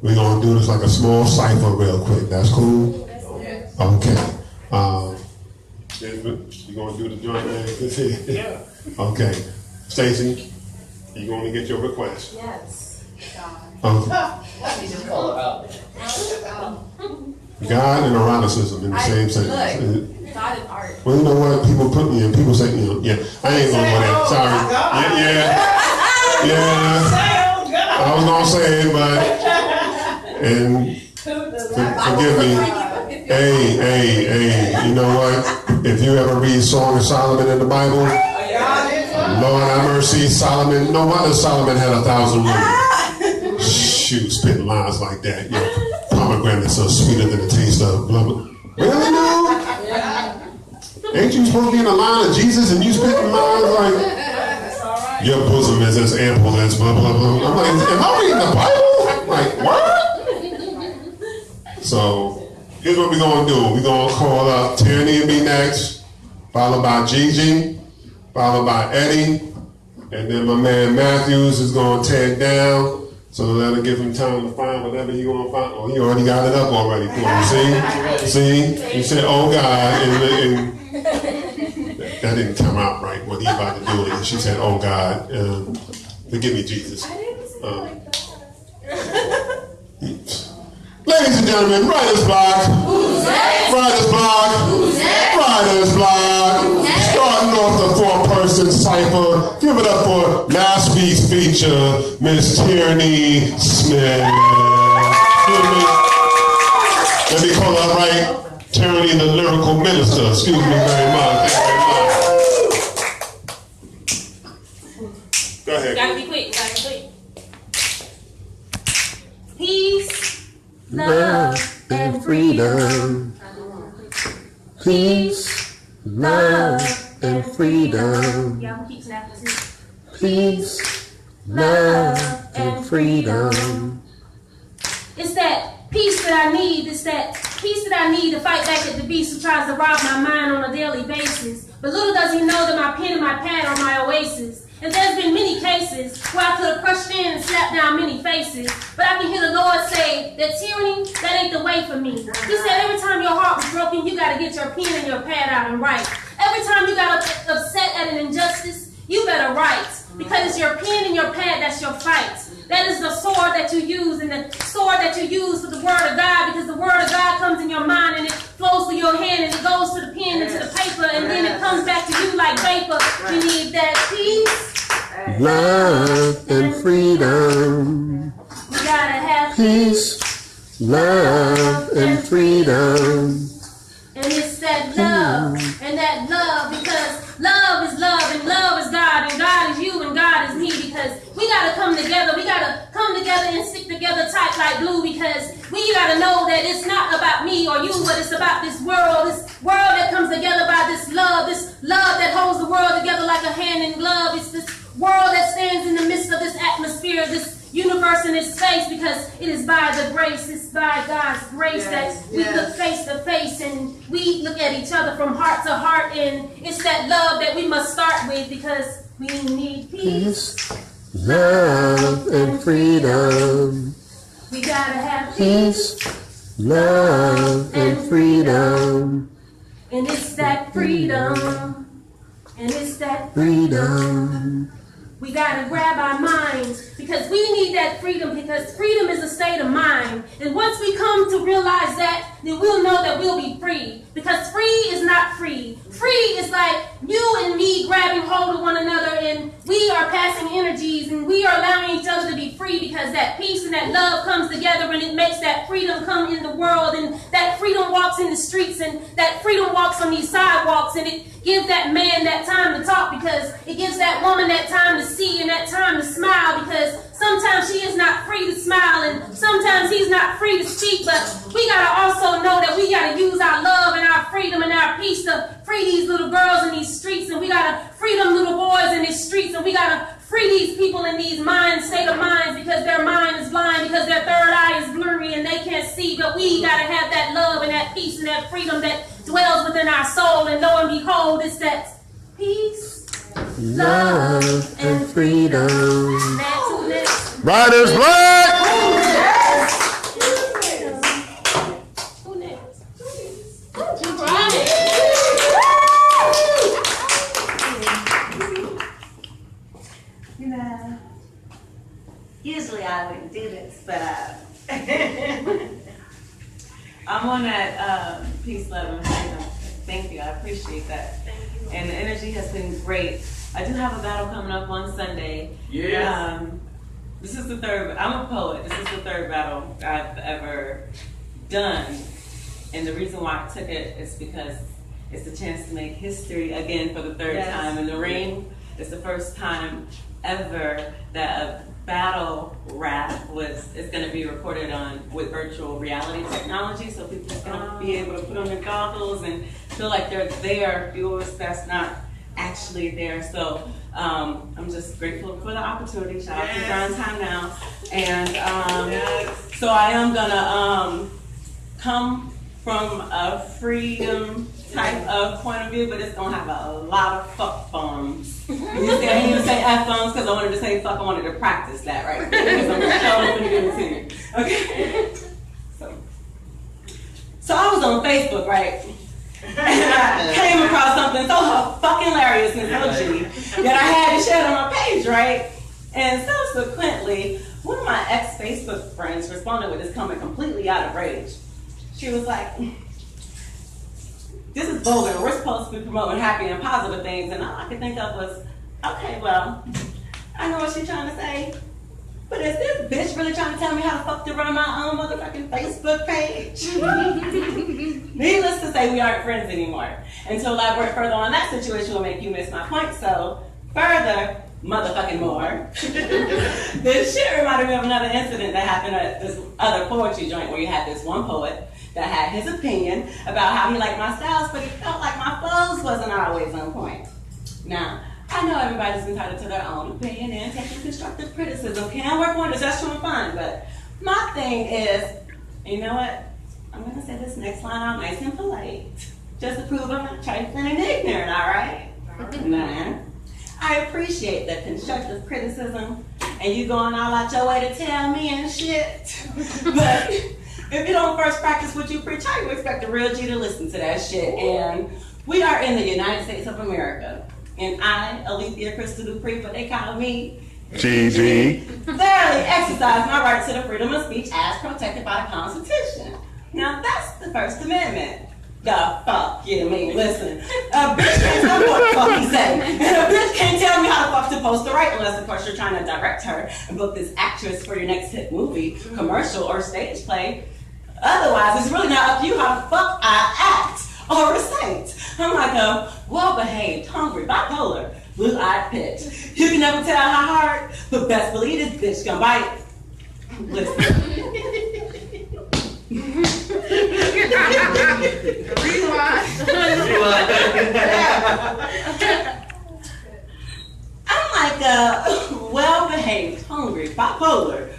We're going to do this like a small cipher real quick. That's cool? Okay. You going to do the joint, man? Yeah. Okay. Stacey, you going to get your request? Yes. God and eroticism in the same sentence. God and art. Well, you know what? People put me in. People say, you know, yeah. I ain't gonna go there. Sorry. Yeah. I was gonna say it, but and forgive me. Hey. You know what? If you ever read Song of Solomon in the Bible, Lord have mercy, Solomon. No wonder Solomon had 1,000 women. Shoot, spitting lines like that. Yeah. Pomegranates are sweeter than the taste of blah blah. Really, dude? Ain't you supposed to be in the line of Jesus and you spitting lines like your bosom is as ample as blah blah blah? I'm like, am I reading the Bible? Like, what? So here's what we're gonna do. We're gonna call up Tierney and be next, followed by Gigi, followed by Eddie, and then my man Matthews is gonna tear down. So that'll give him time to find whatever he gonna find. Oh, he already got it up already for him. See? He said, "Oh God," and that didn't come out right. What he about to do it. She said, "Oh God, forgive me, Jesus." Ladies and gentlemen, writer's block. Starting off the four-person cipher. Give it up for last week's feature, Miss Tierney Smith. Let me call her right. Tierney, the lyrical minister. Excuse me very much. Go ahead. Gotta be quick. Peace, love, and freedom. Peace, love, and freedom. Y'all keep snapping. Peace, love, and freedom. It's that peace that I need. It's that peace that I need to fight back at the beast who tries to rob my mind on a daily basis. But little does he know that my pen and my pad are my oasis. And there's been many cases where I could have crushed in and slapped down many faces. But I can hear the Lord say that tyranny, that ain't the way for me. He said every time your heart was broken, you got to get your pen and your pad out and write. Every time you got upset at an injustice, you better write. Because it's your pen and your pad that's your fight. That is the sword that you use and the sword that you use for the word of God, because the word of God comes in your mind and it flows through your hand and it goes to the pen and to the paper and then it comes back to you like vapor. You need that peace, love, and freedom. We gotta have Peace, love, and freedom. And it's that love, because love is love, and love is God, and God is you, and God is me, because we gotta come together, and stick together tight like glue, because we gotta know that it's not about me or you, but it's about this world that comes together by this love that holds the world together like a hand in glove. It's this world that stands in the midst of this atmosphere, this universe in its space, because it is by the grace, it's by God's grace that we look face to face and we look at each other from heart to heart, and it's that love that we must start with, because we need peace, love, and freedom. We gotta have Peace, love, and freedom. And it's that freedom, Freedom. We gotta grab our minds, because we need that freedom, because freedom is a state of mind. And once we come to realize that, then we'll know that we'll be free. Because free is not free. Free is like you and me grabbing hold of one another, and we are passing energies, and we are allowing each other to be free, because that peace and that love comes together, and it makes that freedom come in the world, and that freedom walks in the streets, and that freedom walks on these sidewalks, and it gives that man that time to talk, because it gives that woman that time to see and that time to smile, because sometimes she is not free to smile and sometimes he's not free to speak, but we gotta also know that we gotta use our love and our freedom and our peace to free these little girls in these streets, and we gotta free them little boys in these streets, and we gotta free these people in these state of minds, because their mind is blind, because their third eye is blurry and they can't see. But we gotta have that love and that peace and that freedom that dwells within our soul, and lo and behold, it's that peace, love, and freedom. Next. Riders Black! Who next? Usually I wouldn't do this, but I'm on that peace, love, and freedom. Thank you. I appreciate that. And the energy has been great. I do have a battle coming up on Sunday. Yes. This is the third. I'm a poet. This is the third battle I've ever done, and the reason why I took it is because it's a chance to make history again for the third time in the ring. It's the first time ever that a battle rap is going to be recorded with virtual reality technology, so people are going to be able to put on their goggles and feel like they're there, viewers that's not actually there. So I'm just grateful for the opportunity. Shout out to Grind Time Now. And so I am going to come from a freedom type of point of view, but it's going to have a lot of fuck bombs. You see, I didn't even say F bombs because I wanted to say fuck. I wanted to practice that right there because I'm going to give it to you. Okay? So I was on Facebook, right? And I came across something so fucking hilarious and so G that I had to share it on my page, right? And subsequently, one of my ex-Facebook friends responded with this comment completely out of rage. She was like, this is vulgar. We're supposed to be promoting happy and positive things. And all I could think of was, okay, well, I know what she's trying to say. But is this bitch really trying to tell me how the fuck to run my own motherfucking Facebook page? Needless to say, we aren't friends anymore. And to elaborate further on that situation will make you miss my point. So, further, motherfucking more. This shit reminded me of another incident that happened at this other poetry joint where you had this one poet that had his opinion about how he liked my styles, but he felt like my flows wasn't always on point. Now, I know everybody's entitled to their own opinion and taking constructive criticism can work wonders, that's true and fine, but my thing is, you know what? I'm gonna say this next line out nice and polite, just to prove I'm not trifling and ignorant, all right? Nah. I appreciate the constructive criticism and you going all out your way to tell me and shit, but if you don't first practice what you preach, how you expect a real G to listen to that shit? And we are in the United States of America. And I, Alethea Crystal Dupree, but they call me GG. thoroughly exercise my right to the freedom of speech as protected by the Constitution. Now that's the First Amendment. The fuck you mean? Listen, a bitch can't tell me what the fuck he say. And a bitch can't tell me how the fuck to post to write unless of course you're trying to direct her and book this actress for your next hit movie, commercial, or stage play. Otherwise, it's really not up to you how the fuck I act or recite. I'm like a well-behaved, hungry, bipolar, blue-eyed pitch. You can never tell how hard, but best believe this bitch gonna bite. Listen. I'm like a well-behaved, hungry, bipolar,